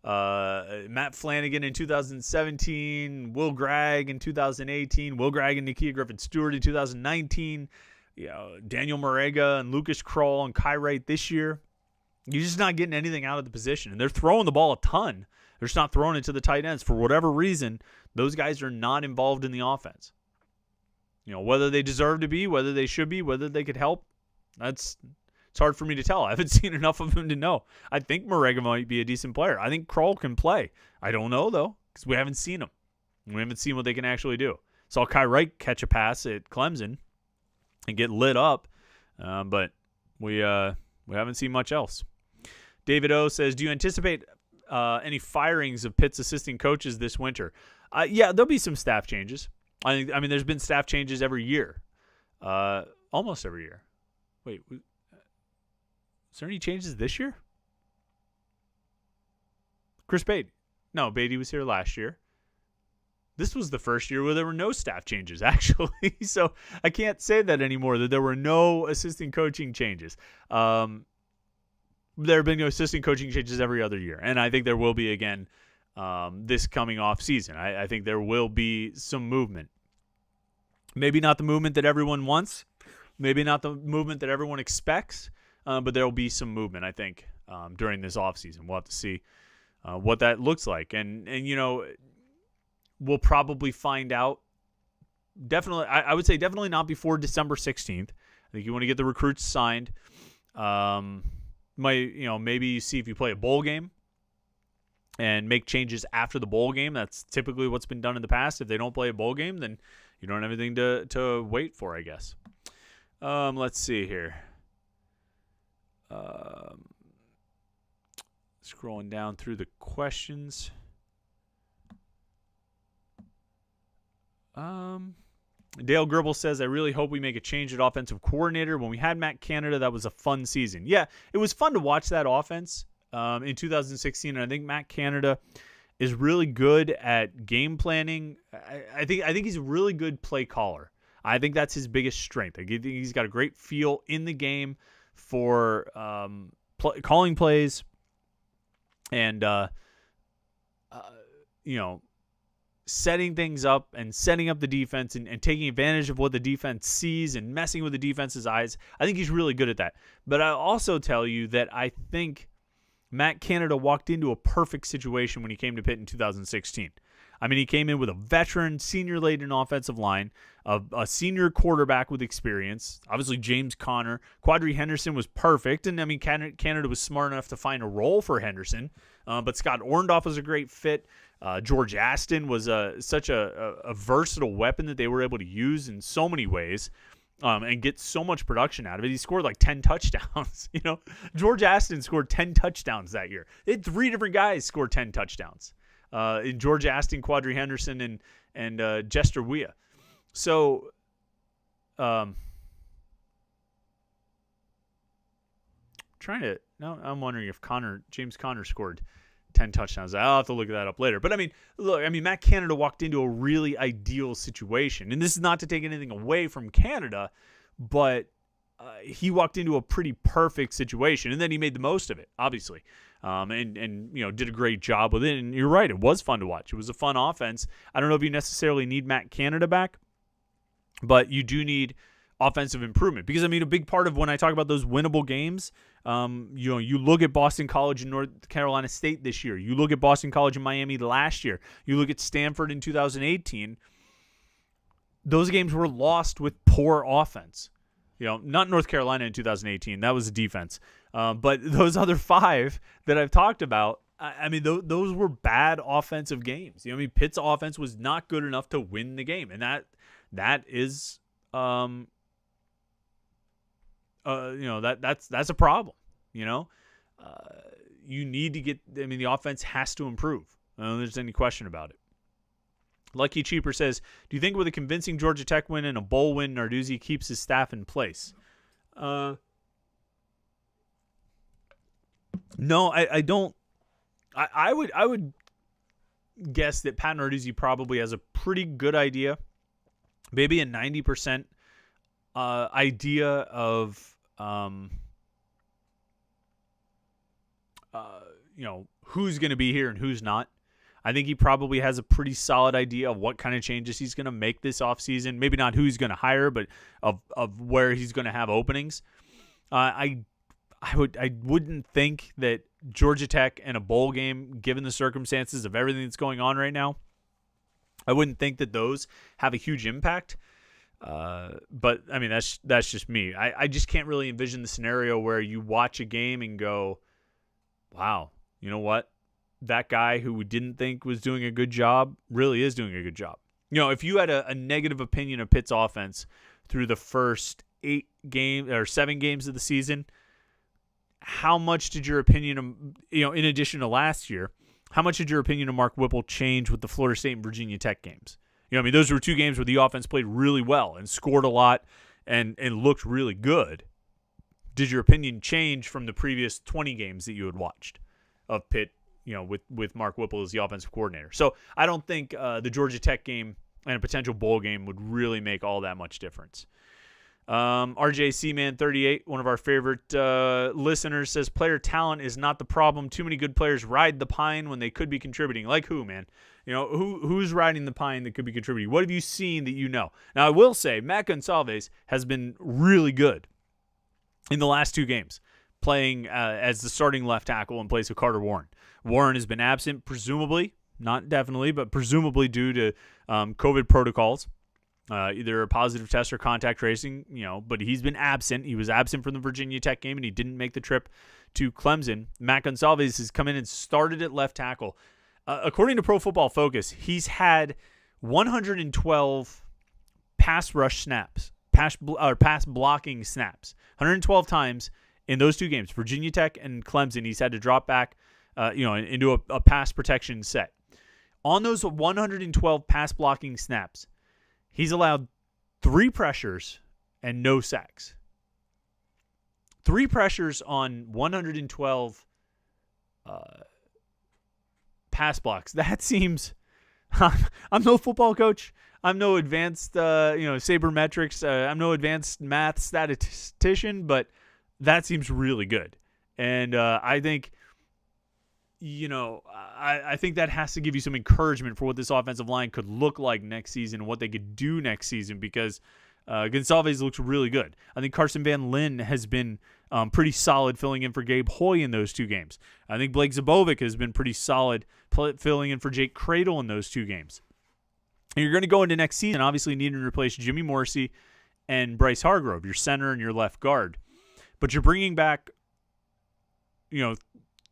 Matt Flanagan in 2017, Will Gregg in 2018, Will Gregg and Nakia Griffin-Stewart in 2019, Daniel Marega and Lucas Krull and Kai Wright this year. You're just not getting anything out of the position. And they're throwing the ball a ton. They're just not throwing it to the tight ends. For whatever reason, those guys are not involved in the offense. Whether they deserve to be, whether they should be, whether they could help, it's hard for me to tell. I haven't seen enough of him to know. I think Marega might be a decent player. I think Krull can play. I don't know, though, because we haven't seen him. We haven't seen what they can actually do. Saw Kai Wright catch a pass at Clemson. and get lit up, but we haven't seen much else. David O says, do you anticipate any firings of Pitt's assistant coaches this winter? Yeah, there'll be some staff changes. I mean, there's been staff changes every year, almost every year. Wait, is there any changes this year? Chris Beatty. No, Beatty was here last year. This was the first year where there were no staff changes, actually. So I can't say that anymore, that there were no assistant coaching changes. There have been no assistant coaching changes every other year, and I think there will be again this coming off season. I think there will be some movement. Maybe not the movement that everyone wants, maybe not the movement that everyone expects, but there will be some movement, I think, during this off season. We'll have to see what that looks like, and you know, we'll probably find out. Definitely, I would say definitely not before December 16th. I think you want to get the recruits signed. Maybe you see if you play a bowl game and make changes after the bowl game. That's typically what's been done in the past. If they don't play a bowl game, then you don't have anything to wait for, I guess. Let's see here. Scrolling down through the questions. Dale Gerbil says, I really hope we make a change at offensive coordinator. When we had Matt Canada, that was a fun season. Yeah, it was fun to watch that offense in 2016, and I think Matt Canada is really good at game planning. I think he's a really good play caller. I think that's his biggest strength. I think he's got a great feel in the game for calling plays and setting things up and setting up the defense and taking advantage of what the defense sees and messing with the defense's eyes. I think he's really good at that. But I'll also tell you that I think Matt Canada walked into a perfect situation when he came to Pitt in 2016. I mean, he came in with a veteran, senior-laden offensive line, a senior quarterback with experience. Obviously, James Conner. Quadri Henderson was perfect. And, I mean, Canada was smart enough to find a role for Henderson. But Scott Orndorff was a great fit. George Aston was such a versatile weapon that they were able to use in so many ways and get so much production out of it. He scored like 10 touchdowns. George Aston scored 10 touchdowns that year. They had 3 different guys score 10 touchdowns. In George Aston, Quadri Henderson, and Jester Weah. So, I'm wondering if James Conner scored 10 touchdowns. I'll have to look that up later. But Matt Canada walked into a really ideal situation. And this is not to take anything away from Canada, but he walked into a pretty perfect situation. And then he made the most of it, obviously. And did a great job with it. And you're right, it was fun to watch. It was a fun offense. I don't know if you necessarily need Matt Canada back, but you do need offensive improvement. Because, a big part of when I talk about those winnable games, you look at Boston College and North Carolina State this year. You look at Boston College and Miami last year. You look at Stanford in 2018. Those games were lost with poor offense. Not North Carolina in 2018. That was a defense. But those other 5 that I've talked about, those were bad offensive games. Pitt's offense was not good enough to win the game. And that is, that's a problem. You need to get, the offense has to improve. I don't think there's any question about it. Lucky Cheaper says, do you think with a convincing Georgia Tech win and a bowl win, Narduzzi keeps his staff in place? No, I don't. I would guess that Pat Narduzzi probably has a pretty good idea, maybe a 90% idea of who's going to be here and who's not. I think he probably has a pretty solid idea of what kind of changes he's going to make this offseason. Maybe not who he's going to hire, but of where he's going to have openings. I wouldn't think that Georgia Tech and a bowl game, given the circumstances of everything that's going on right now, I wouldn't think that those have a huge impact. But that's just me. I just can't really envision the scenario where you watch a game and go, wow, you know what? That guy who we didn't think was doing a good job really is doing a good job. If you had a negative opinion of Pitt's offense through the first 7 games of the season, how much did your opinion, in addition to last year, how much did your opinion of Mark Whipple change with the Florida State and Virginia Tech games? Those were 2 games where the offense played really well and scored a lot and looked really good. Did your opinion change from the previous 20 games that you had watched of Pitt, with Mark Whipple as the offensive coordinator? So I don't think the Georgia Tech game and a potential bowl game would really make all that much difference. RJ Man 38, one of our favorite listeners, says player talent is not the problem. Too many good players ride the pine when they could be contributing. Like who, man? Who's riding the pine that could be contributing? What have you seen that you know? Now, I will say Matt Gonsalves has been really good in the last 2 games, playing as the starting left tackle in place of Carter Warren. Warren has been absent, presumably, not definitely, but presumably due to COVID protocols. Either a positive test or contact tracing, but he's been absent. He was absent from the Virginia Tech game, and he didn't make the trip to Clemson. Matt Gonsalves has come in and started at left tackle. According to Pro Football Focus, he's had 112 pass rush snaps, pass blocking snaps, 112 times in those 2 games, Virginia Tech and Clemson. He's had to drop back, into a pass protection set. On those 112 pass blocking snaps, he's allowed 3 pressures and no sacks. 3 pressures on 112 pass blocks. That seems... I'm no football coach. I'm no advanced, sabermetrics. I'm no advanced math statistician, but that seems really good. And I think... I think that has to give you some encouragement for what this offensive line could look like next season and what they could do next season, because Gonsalves looks really good. I think Carson Van Lin has been pretty solid filling in for Gabe Hoy in those 2 games. I think Blake Zabovic has been pretty solid filling in for Jake Cradle in those 2 games. And you're going to go into next season obviously needing to replace Jimmy Morrissey and Bryce Hargrove, your center and your left guard. But you're bringing back,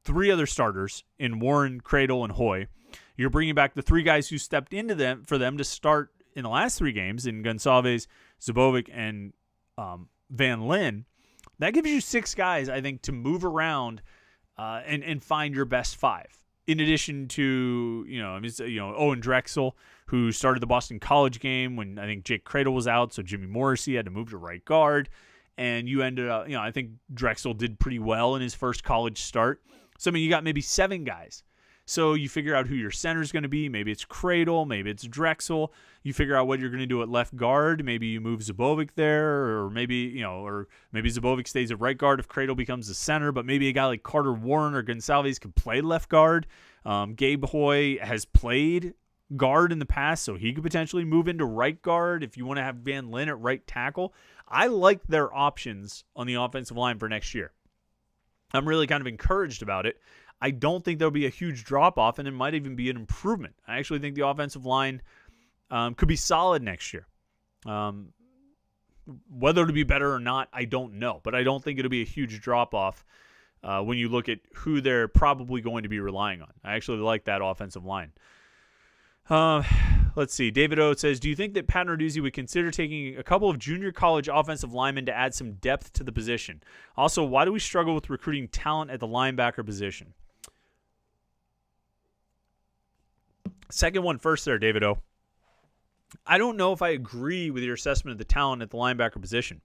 3 other starters in Warren, Cradle, and Hoy. You're bringing back the 3 guys who stepped into them for them to start in the last 3 games in Gonsalves, Zabovic, and Van Lin. That gives you 6 guys, I think, to move around and find your best 5. In addition to, Owen Drexel, who started the Boston College game when I think Jake Cradle was out, so Jimmy Morrissey had to move to right guard. And you ended up, I think Drexel did pretty well in his first college start. So, you got maybe 7 guys. So you figure out who your center is going to be. Maybe it's Cradle. Maybe it's Drexel. You figure out what you're going to do at left guard. Maybe you move Zabovic there, or maybe Zabovic stays at right guard if Cradle becomes the center. But maybe a guy like Carter Warren or Gonsalves can play left guard. Gabe Hoy has played guard in the past, so he could potentially move into right guard if you want to have Van Lin at right tackle. I like their options on the offensive line for next year. I'm really kind of encouraged about it. I don't think there'll be a huge drop-off, and it might even be an improvement. I actually think the offensive line could be solid next year. Whether it'll be better or not, I don't know. But I don't think it'll be a huge drop-off when you look at who they're probably going to be relying on. I actually like that offensive line. Let's see. David O says, do you think that Pat Narduzzi would consider taking a couple of junior college offensive linemen to add some depth to the position? Also, why do we struggle with recruiting talent at the linebacker position? Second one first there, David O. I don't know if I agree with your assessment of the talent at the linebacker position.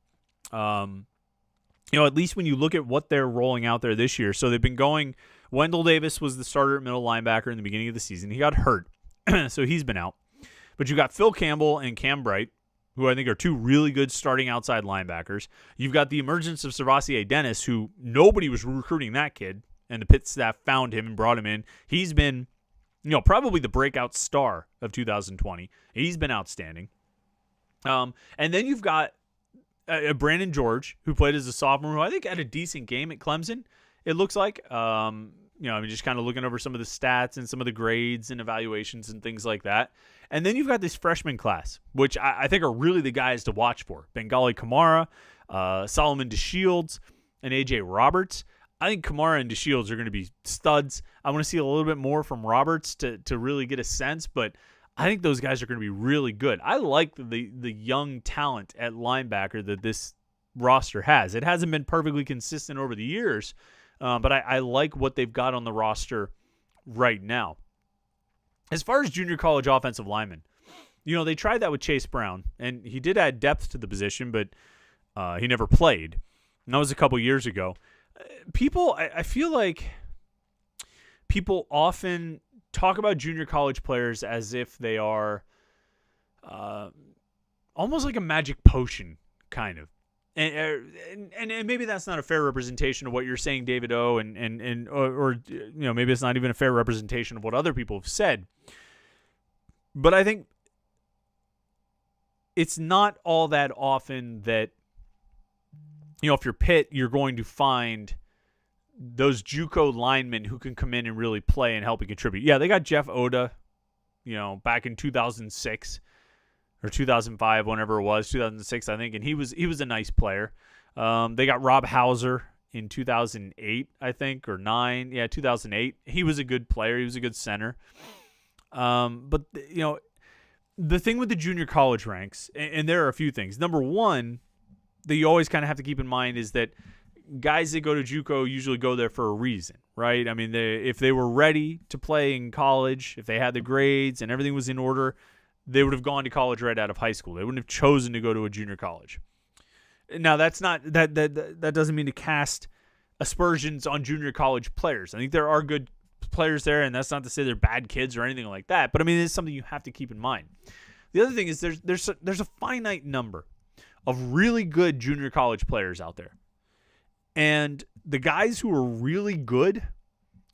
At least when you look at what they're rolling out there this year. So they've been going, Wendell Davis was the starter at middle linebacker in the beginning of the season. He got hurt, so he's been out. But you got Phil Campbell and Cam Bright, who I think are 2 really good starting outside linebackers. You've got the emergence of Servassier Dennis, who nobody was recruiting that kid, and the Pitt staff found him and brought him in. He's been, probably the breakout star of 2020. He's been outstanding. And then you've got Brandon George, who played as a sophomore, who I think had a decent game at Clemson, it looks like. Just kind of looking over some of the stats and some of the grades and evaluations and things like that. And then you've got this freshman class, which I think are really the guys to watch for. Bengali Kamara, Solomon DeShields, and A.J. Roberts. I think Kamara and DeShields are going to be studs. I want to see a little bit more from Roberts to really get a sense, but I think those guys are going to be really good. I like the young talent at linebacker that this roster has. It hasn't been perfectly consistent over the years, but I like what they've got on the roster right now. As far as junior college offensive linemen, they tried that with Chase Brown, and he did add depth to the position, but he never played. And that was a couple years ago. I feel like people often talk about junior college players as if they are almost like a magic potion, kind of. And maybe that's not a fair representation of what you're saying, David O, and maybe it's not even a fair representation of what other people have said. But I think it's not all that often that, if you're Pitt, you're going to find those JUCO linemen who can come in and really play and help and contribute. Yeah, they got Jeff Oda, back in 2006 or 2005, whenever it was, 2006, I think, and he was a nice player. They got Rob Hauser in 2008, I think, or 9. Yeah, 2008. He was a good player. He was a good center. But the thing with the junior college ranks, and there are a few things. Number one, that you always kind of have to keep in mind is that guys that go to JUCO usually go there for a reason, right? I mean, if they were ready to play in college, if they had the grades and everything was in order, they would have gone to college right out of high school. They wouldn't have chosen to go to a junior college. Now, that's not that doesn't mean to cast aspersions on junior college players. I think there are good players there, and that's not to say they're bad kids or anything like that. But I mean, it's something you have to keep in mind. The other thing is there's a finite number of really good junior college players out there. And the guys who are really good,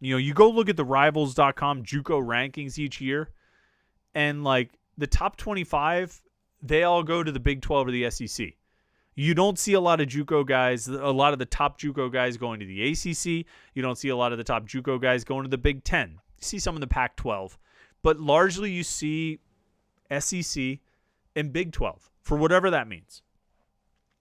you go look at the Rivals.com JUCO rankings each year, and like the top 25, they all go to the Big 12 or the SEC. You don't see a lot of JUCO guys, a lot of the top JUCO guys going to the ACC. You don't see a lot of the top JUCO guys going to the Big 10. You see some in the Pac-12. But largely you see SEC and Big 12, for whatever that means.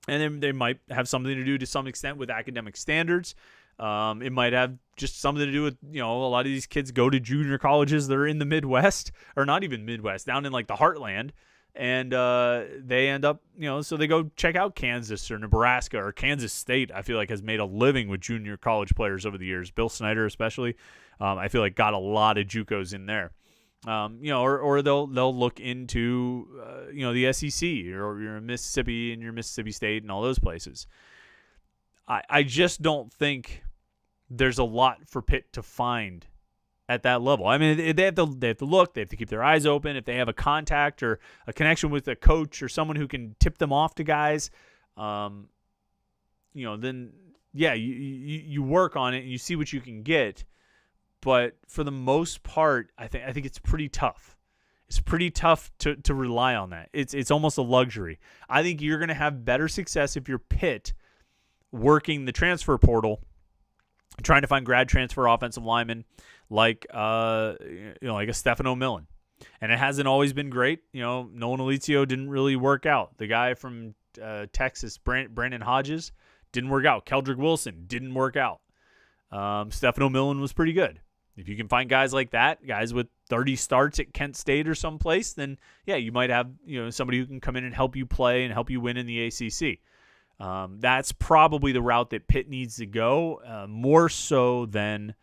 And then they might have something to do to some extent with academic standards. It might have just something to do with, a lot of these kids go to junior colleges that are in the Midwest, or not even Midwest, down in like the heartland. And they end up, so they go check out Kansas or Nebraska or Kansas State. I feel like has made a living with junior college players over the years. Bill Snyder especially, I feel like got a lot of JUCOs in there. Or they'll look into the SEC or your Mississippi and your Mississippi State and all those places. I just don't think there's a lot for Pitt to find at that level. I mean, they have to look. They have to keep their eyes open. If they have a contact or a connection with a coach or someone who can tip them off to guys, then yeah, you work on it and you see what you can get. But for the most part, I think it's pretty tough. It's pretty tough to rely on that. It's almost a luxury. I think you're going to have better success if you're Pitt working the transfer portal, trying to find grad transfer offensive linemen like like a Stefano Millen. And it hasn't always been great. Nolan Elizio didn't really work out. The guy from Texas, Brandon Hodges, didn't work out. Keldrick Wilson didn't work out. Stefano Millen was pretty good. If you can find guys like that, guys with 30 starts at Kent State or someplace, then yeah, you might have somebody who can come in and help you play and help you win in the ACC. That's probably the route that Pitt needs to go, more so than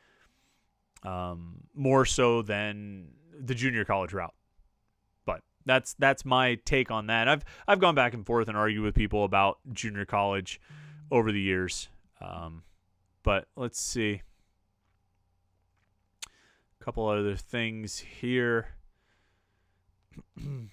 the junior college route. But that's my take on that. I've gone back and forth and argued with people about junior college over the years. But let's see. A couple other things here. I'm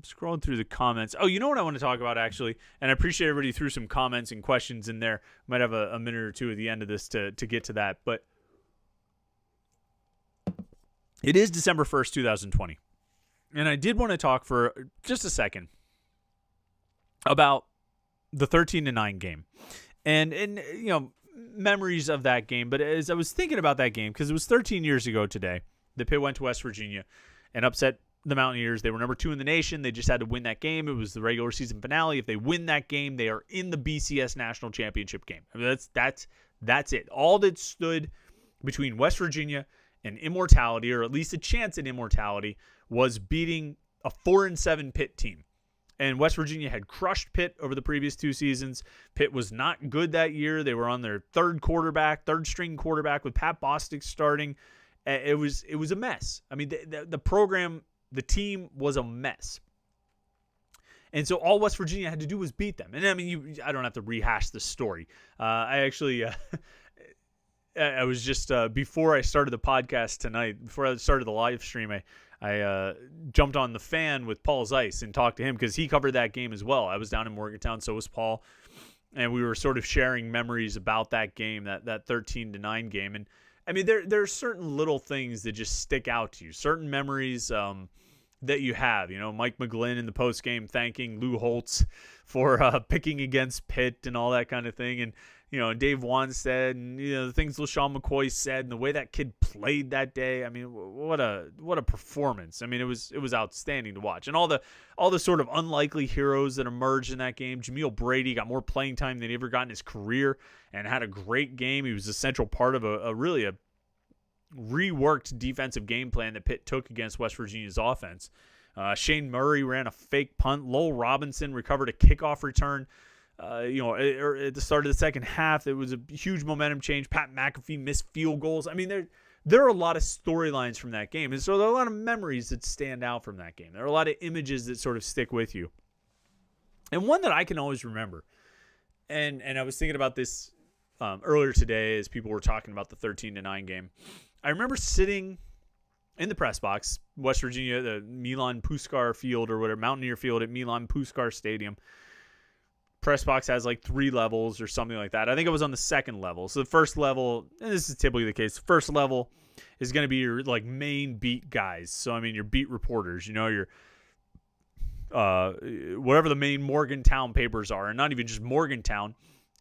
scrolling through the comments. Oh, you know what I want to talk about, actually? And I appreciate everybody threw some comments and questions in there. Might have a minute or two at the end of this to get to that. But it is December 1st, 2020. And I did want to talk for just a second about the 13-9 game. And memories of that game. But as I was thinking about that game, because it was 13 years ago today, the Pitt went to West Virginia and upset the Mountaineers. They were number 2 in the nation. They just had to win that game. It was the regular season finale. If they win that game, they are in the BCS national championship game. I mean, that's it. All that stood between West Virginia and immortality, or at least a chance at immortality, was beating a 4-7 Pitt team. And West Virginia had crushed Pitt over the previous 2 seasons. Pitt was not good that year. They were on their third string quarterback with Pat Bostic starting. It was a mess. I mean, the program, the team was a mess. And so all West Virginia had to do was beat them. And I mean, I don't have to rehash the story. I actually, I was just, before I started the podcast tonight, before I started the live stream, I jumped on the Fan with Paul Zeiss and talked to him because he covered that game as well. I was down in Morgantown, so was Paul. And we were sort of sharing memories about that game, that 13-9 game. And I mean, there are certain little things that just stick out to you, certain memories that you have. You know, Mike McGlynn in the postgame thanking Lou Holtz for picking against Pitt and all that kind of thing. And, you know, Dave Wanstead and, you know, the things LaShawn McCoy said and the way that kid played that day. I mean, what a performance. I mean, it was outstanding to watch. And all the sort of unlikely heroes that emerged in that game. Jameel Brady got more playing time than he ever got in his career and had a great game. He was a central part of a really reworked defensive game plan that Pitt took against West Virginia's offense. Shane Murray ran a fake punt. Lowell Robinson recovered a kickoff return. You know, at the start of the second half, it was a huge momentum change. Pat McAfee missed field goals. I mean, there are a lot of storylines from that game. And so there are a lot of memories that stand out from that game. There are a lot of images that sort of stick with you. And one that I can always remember, and I was thinking about this earlier today as people were talking about the 13-9 game. I remember sitting in the press box, West Virginia, the Milan Puskar Field or whatever, Mountaineer Field at Milan Puskar Stadium. Press box has like 3 levels or something like that. I think it was on the second level. So the first level, and this is typically the case, the first level is going to be your like main beat guys. So I mean your beat reporters, you know, your whatever the main Morgantown papers are, and not even just Morgantown,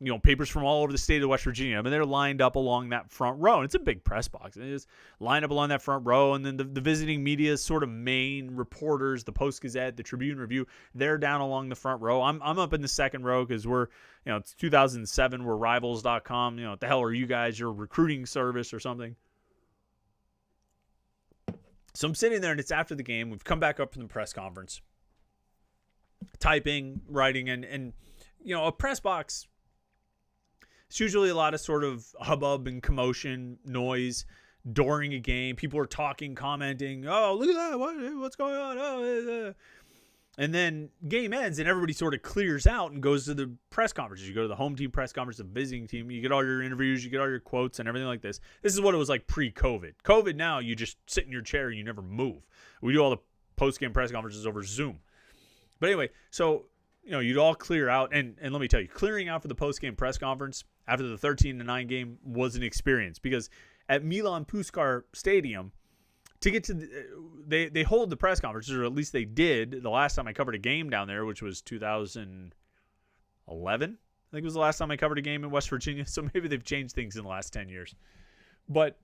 you know, papers from all over the state of West Virginia. I mean, they're lined up along that front row, and it's a big press box. They just line up along that front row, and then the visiting media's sort of main reporters, the Post-Gazette, the Tribune Review, they're down along the front row. I'm up in the second row because we're, you know, it's 2007, we're Rivals.com. You know, what the hell are you guys? You're a recruiting service or something. So I'm sitting there, and it's after the game. We've come back up from the press conference, typing, writing, and you know, a press box, it's usually a lot of sort of hubbub and commotion, noise during a game. People are talking, commenting, oh, look at that, what's going on? Oh, and then game ends, and everybody sort of clears out and goes to the press conferences. You go to the home team press conference, the visiting team, you get all your interviews, you get all your quotes and everything like this. This is what it was like pre-COVID. COVID now, you just sit in your chair and you never move. We do all the post-game press conferences over Zoom. But anyway, so, you know, you'd all clear out. And let me tell you, clearing out for the post-game press conference after the 13-9 game was an experience, because at Milan Puskar Stadium, to get to they hold the press conferences, or at least they did the last time I covered a game down there, which was 2011. I think it was the last time I covered a game in West Virginia. So maybe they've changed things in the last 10 years. But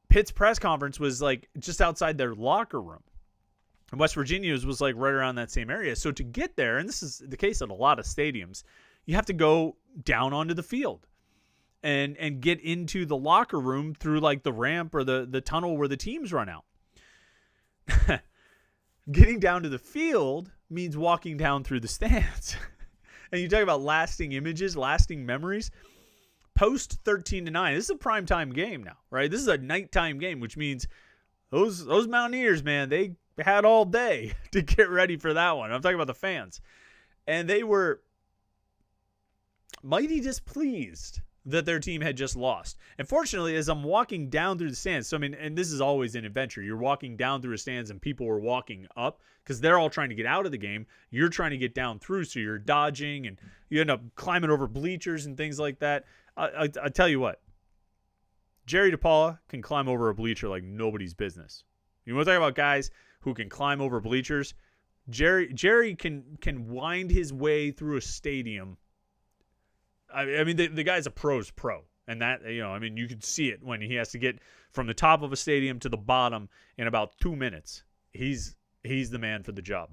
Pitt's press conference was like just outside their locker room. And West Virginia's was like right around that same area. So to get there, and this is the case at a lot of stadiums, you have to go down onto the field and get into the locker room through like the ramp or the tunnel where the teams run out. Getting down to the field means walking down through the stands. And you talk about lasting images, lasting memories. Post 13-9, this is a primetime game now, right? This is a nighttime game, which means those Mountaineers, man, they had all day to get ready for that one. I'm talking about the fans. And they were mighty displeased that their team had just lost. And fortunately, as I'm walking down through the stands, so I mean, and this is always an adventure. You're walking down through the stands and people are walking up because they're all trying to get out of the game. You're trying to get down through, so you're dodging and you end up climbing over bleachers and things like that. I tell you what, Jerry DePaula can climb over a bleacher like nobody's business. You want to talk about guys who can climb over bleachers? Jerry can wind his way through a stadium. I mean, the guy's a pro's pro. And that, you know, I mean, you can see it when he has to get from the top of a stadium to the bottom in about 2 minutes. He's the man for the job.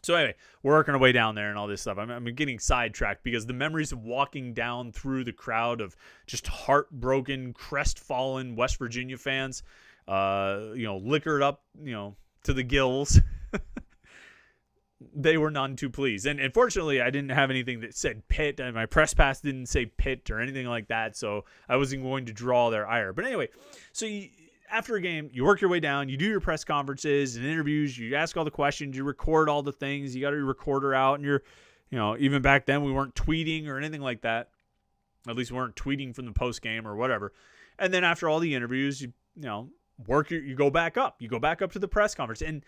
So anyway, we're working our way down there and all this stuff. I'm getting sidetracked because the memories of walking down through the crowd of just heartbroken, crestfallen West Virginia fans, you know, liquored up, you know, to the gills. they were none too pleased. And fortunately, I didn't have anything that said Pitt, and my press pass didn't say Pitt or anything like that, so I wasn't going to draw their ire. But anyway, so after a game, you work your way down, you do your press conferences and interviews, you ask all the questions, you record all the things, you got your recorder out, and you're, even back then we weren't tweeting or anything like that. At least we weren't tweeting from the post game or whatever. And then after all the interviews, you go back up. You go back up to the press conference, and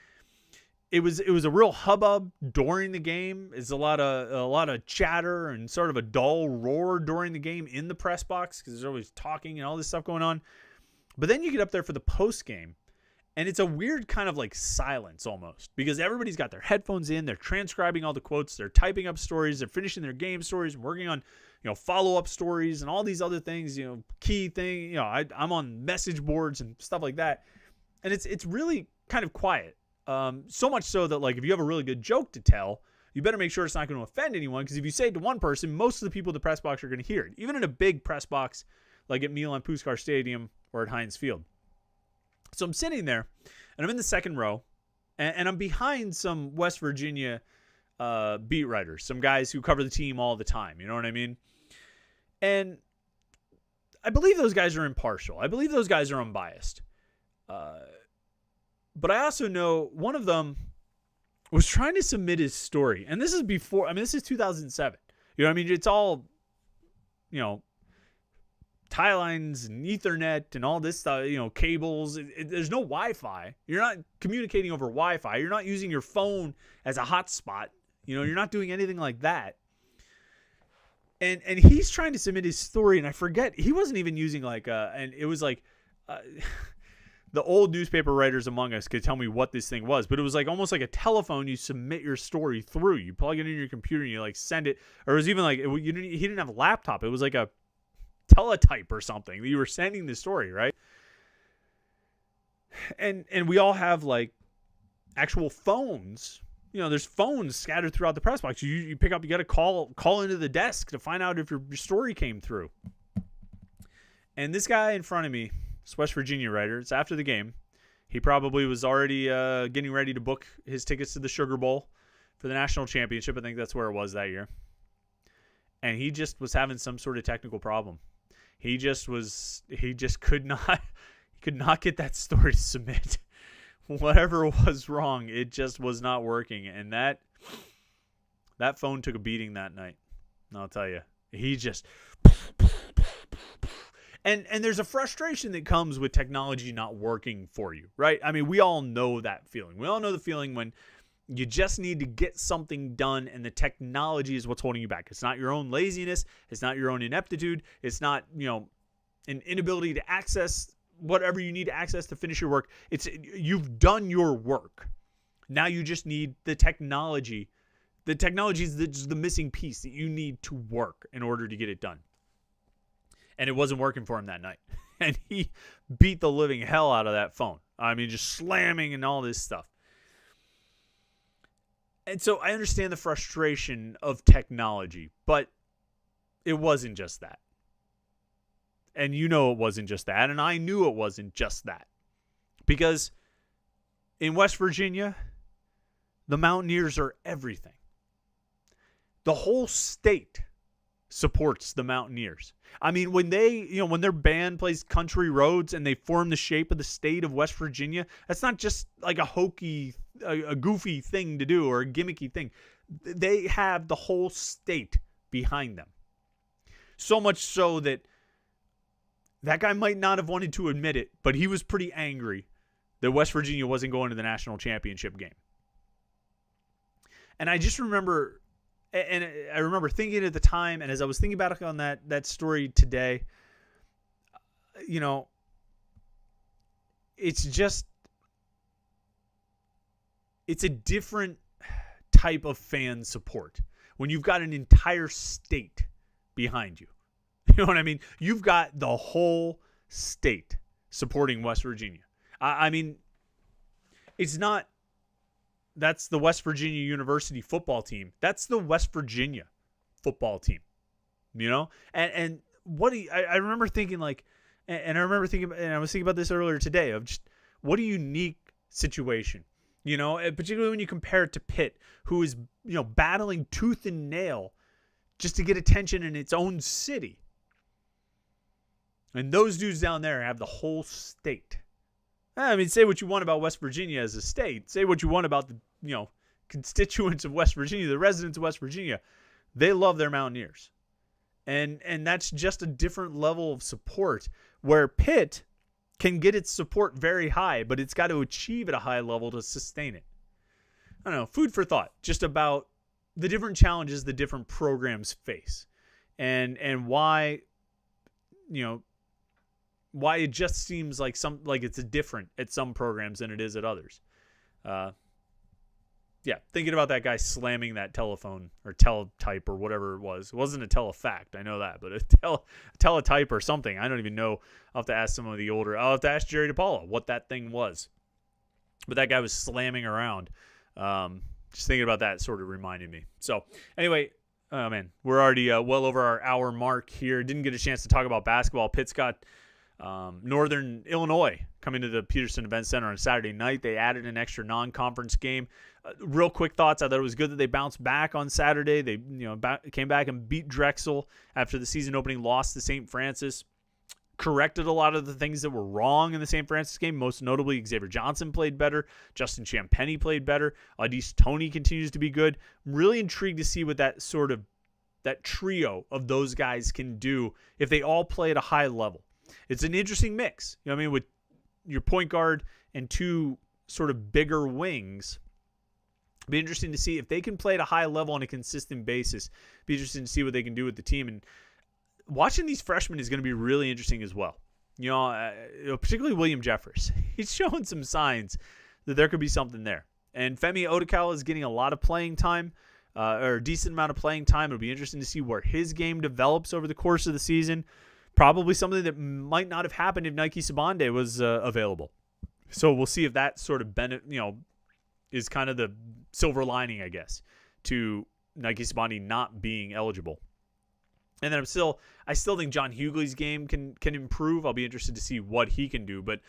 it was a real hubbub during the game. It's a lot of chatter and sort of a dull roar during the game in the press box because there's always talking and all this stuff going on. But then you get up there for the post game, and it's a weird kind of like silence almost because everybody's got their headphones in, they're transcribing all the quotes, they're typing up stories, they're finishing their game stories, working on follow-up stories and all these other things, key thing. I'm on message boards and stuff like that, and it's really kind of quiet. So much so that, like, if you have a really good joke to tell, you better make sure it's not going to offend anyone, because if you say it to one person, most of the people in the press box are going to hear it, even in a big press box like at Milan Puskar Stadium or at Heinz Field. So I'm sitting there, and I'm in the second row, and I'm behind some West Virginia beat writers, some guys who cover the team all the time, you know what I mean? And I believe those guys are impartial. I believe those guys are unbiased. But I also know one of them was trying to submit his story. And this is this is 2007. You know what I mean? It's all, tie lines and Ethernet and all this stuff, cables. There's no Wi-Fi. You're not communicating over Wi-Fi. You're not using your phone as a hotspot. You're not doing anything like that. And he's trying to submit his story, and I forget, he wasn't even using and it was like, the old newspaper writers among us could tell me what this thing was, but it was like almost like a telephone. You submit your story through. You plug it into your computer and you send it. Or it was even he didn't have a laptop. It was like a teletype or something. You were sending the story, right? And we all have actual phones. There's phones scattered throughout the press box. You pick up. You got to call into the desk to find out if your story came through. And this guy in front of me, this West Virginia writer, it's after the game. He probably was already getting ready to book his tickets to the Sugar Bowl for the national championship. I think that's where it was that year. And he just was having some sort of technical problem. He could not get that story to submit. Whatever was wrong, it just was not working. And that phone took a beating that night. I'll tell you. He just... And there's a frustration that comes with technology not working for you, right? I mean, we all know that feeling. We all know the feeling when you just need to get something done and the technology is what's holding you back. It's not your own laziness. It's not your own ineptitude. It's not, an inability to access whatever you need to access to finish your work. You've done your work. Now you just need the technology. The technology is just the missing piece that you need to work in order to get it done. And it wasn't working for him that night. And he beat the living hell out of that phone. I mean, just slamming and all this stuff. And so I understand the frustration of technology, but it wasn't just that. And it wasn't just that. And I knew it wasn't just that. Because in West Virginia, the Mountaineers are everything. The whole state supports the Mountaineers. I mean, when their band plays Country Roads and they form the shape of the state of West Virginia, that's not just like a goofy thing to do or a gimmicky thing. They have the whole state behind them. So much so that guy might not have wanted to admit it, but he was pretty angry that West Virginia wasn't going to the national championship game. And I just remember... And I remember thinking at the time, and as I was thinking about it on that story today, it's a different type of fan support when you've got an entire state behind you. You know what I mean? You've got the whole state supporting West Virginia. I mean, it's not... That's the West Virginia University football team. That's the West Virginia football team, And what I remember thinking and I was thinking about this earlier today of just what a unique situation particularly when you compare it to Pitt, who is, battling tooth and nail just to get attention in its own city. And those dudes down there have the whole state. I mean, say what you want about West Virginia as a state. Say what you want about the, constituents of West Virginia, the residents of West Virginia. They love their Mountaineers. And that's just a different level of support, where Pitt can get its support very high, but it's got to achieve at a high level to sustain it. I don't know, food for thought, just about the different challenges the different programs face, and why, why it just seems like it's different at some programs than it is at others. Thinking about that guy slamming that telephone or teletype or whatever it was. It wasn't a telefact, I know that, but a teletype or something. I don't even know. I'll have to ask some of the older. I'll have to ask Jerry DePaula what that thing was. But that guy was slamming around. Just thinking about that sort of reminded me. So anyway, oh man, we're already well over our hour mark here. Didn't get a chance to talk about basketball. Pitt's got Northern Illinois coming to the Peterson Event Center on Saturday night. They added an extra non-conference game. Real quick thoughts. I thought it was good that they bounced back on Saturday. They came back and beat Drexel after the season opening loss to St. Francis. Corrected a lot of the things that were wrong in the St. Francis game. Most notably, Xavier Johnson played better. Justin Champagny played better. Adis Toney continues to be good. I'm really intrigued to see what that trio of those guys can do if they all play at a high level. It's an interesting mix. With your point guard and two sort of bigger wings. Be interesting to see if they can play at a high level on a consistent basis. Be interesting to see what they can do with the team. And watching these freshmen is going to be really interesting as well. Particularly William Jeffers. He's showing some signs that there could be something there. And Femi Odekal is getting a lot of playing time, or a decent amount of playing time. It'll be interesting to see where his game develops over the course of the season. Probably something that might not have happened if Nike Sibande was available. So we'll see if that sort of is kind of the silver lining, I guess, to Nike Sibande not being eligible. And then I still think John Hughley's game can improve. I'll be interested to see what he can do. But,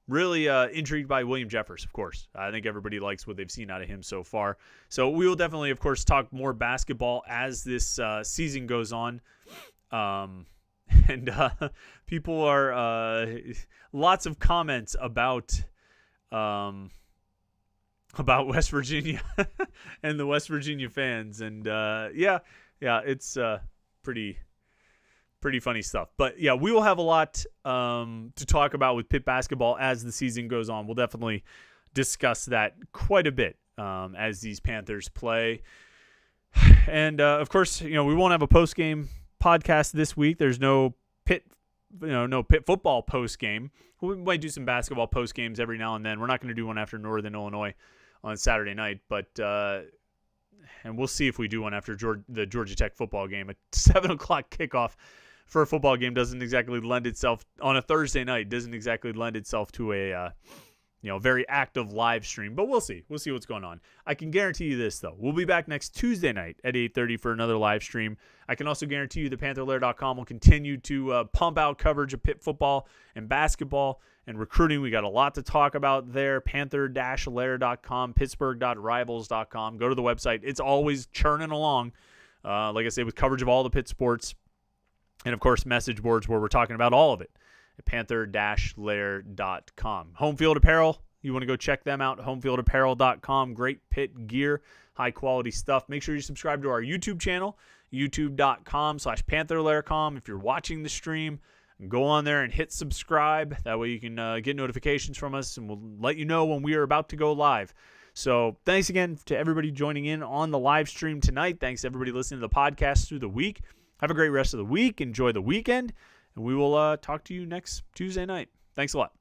really intrigued by William Jeffers, of course. I think everybody likes what they've seen out of him so far. So we will definitely, of course, talk more basketball as this season goes on. And people are lots of comments about West Virginia and the West Virginia fans. And it's pretty funny stuff. But yeah, we will have a lot to talk about with Pitt basketball as the season goes on. We'll definitely discuss that quite a bit as these Panthers play. And of course, we won't have a post-game podcast this week. There's no Pitt football post-game. We might do some basketball post-games every now and then. We're not going to do one after Northern Illinois on Saturday night, but and we'll see if we do one after the Georgia Tech football game. A 7 o'clock kickoff for a football game doesn't exactly lend itself on a Thursday night. Doesn't exactly lend itself to a very active live stream. But we'll see. We'll see what's going on. I can guarantee you this though: we'll be back next Tuesday night at 8:30 for another live stream. I can also guarantee you that Panther-Lair.com will continue to pump out coverage of Pitt football and basketball and recruiting. We got a lot to talk about there. Panther-Lair.com, Pittsburgh.rivals.com. Go to the website. It's always churning along, like I say, with coverage of all the Pitt sports. And, of course, message boards where we're talking about all of it at Panther-Lair.com. Homefield apparel. You want to go check them out, homefieldapparel.com. Great Pitt gear, high-quality stuff. Make sure you subscribe to our YouTube channel, youtube.com/Panther-Lair.com. If you're watching the stream, go on there and hit subscribe. That way you can get notifications from us, and we'll let you know when we are about to go live. So thanks again to everybody joining in on the live stream tonight. Thanks to everybody listening to the podcast through the week. Have a great rest of the week. Enjoy the weekend, and we will talk to you next Tuesday night. Thanks a lot.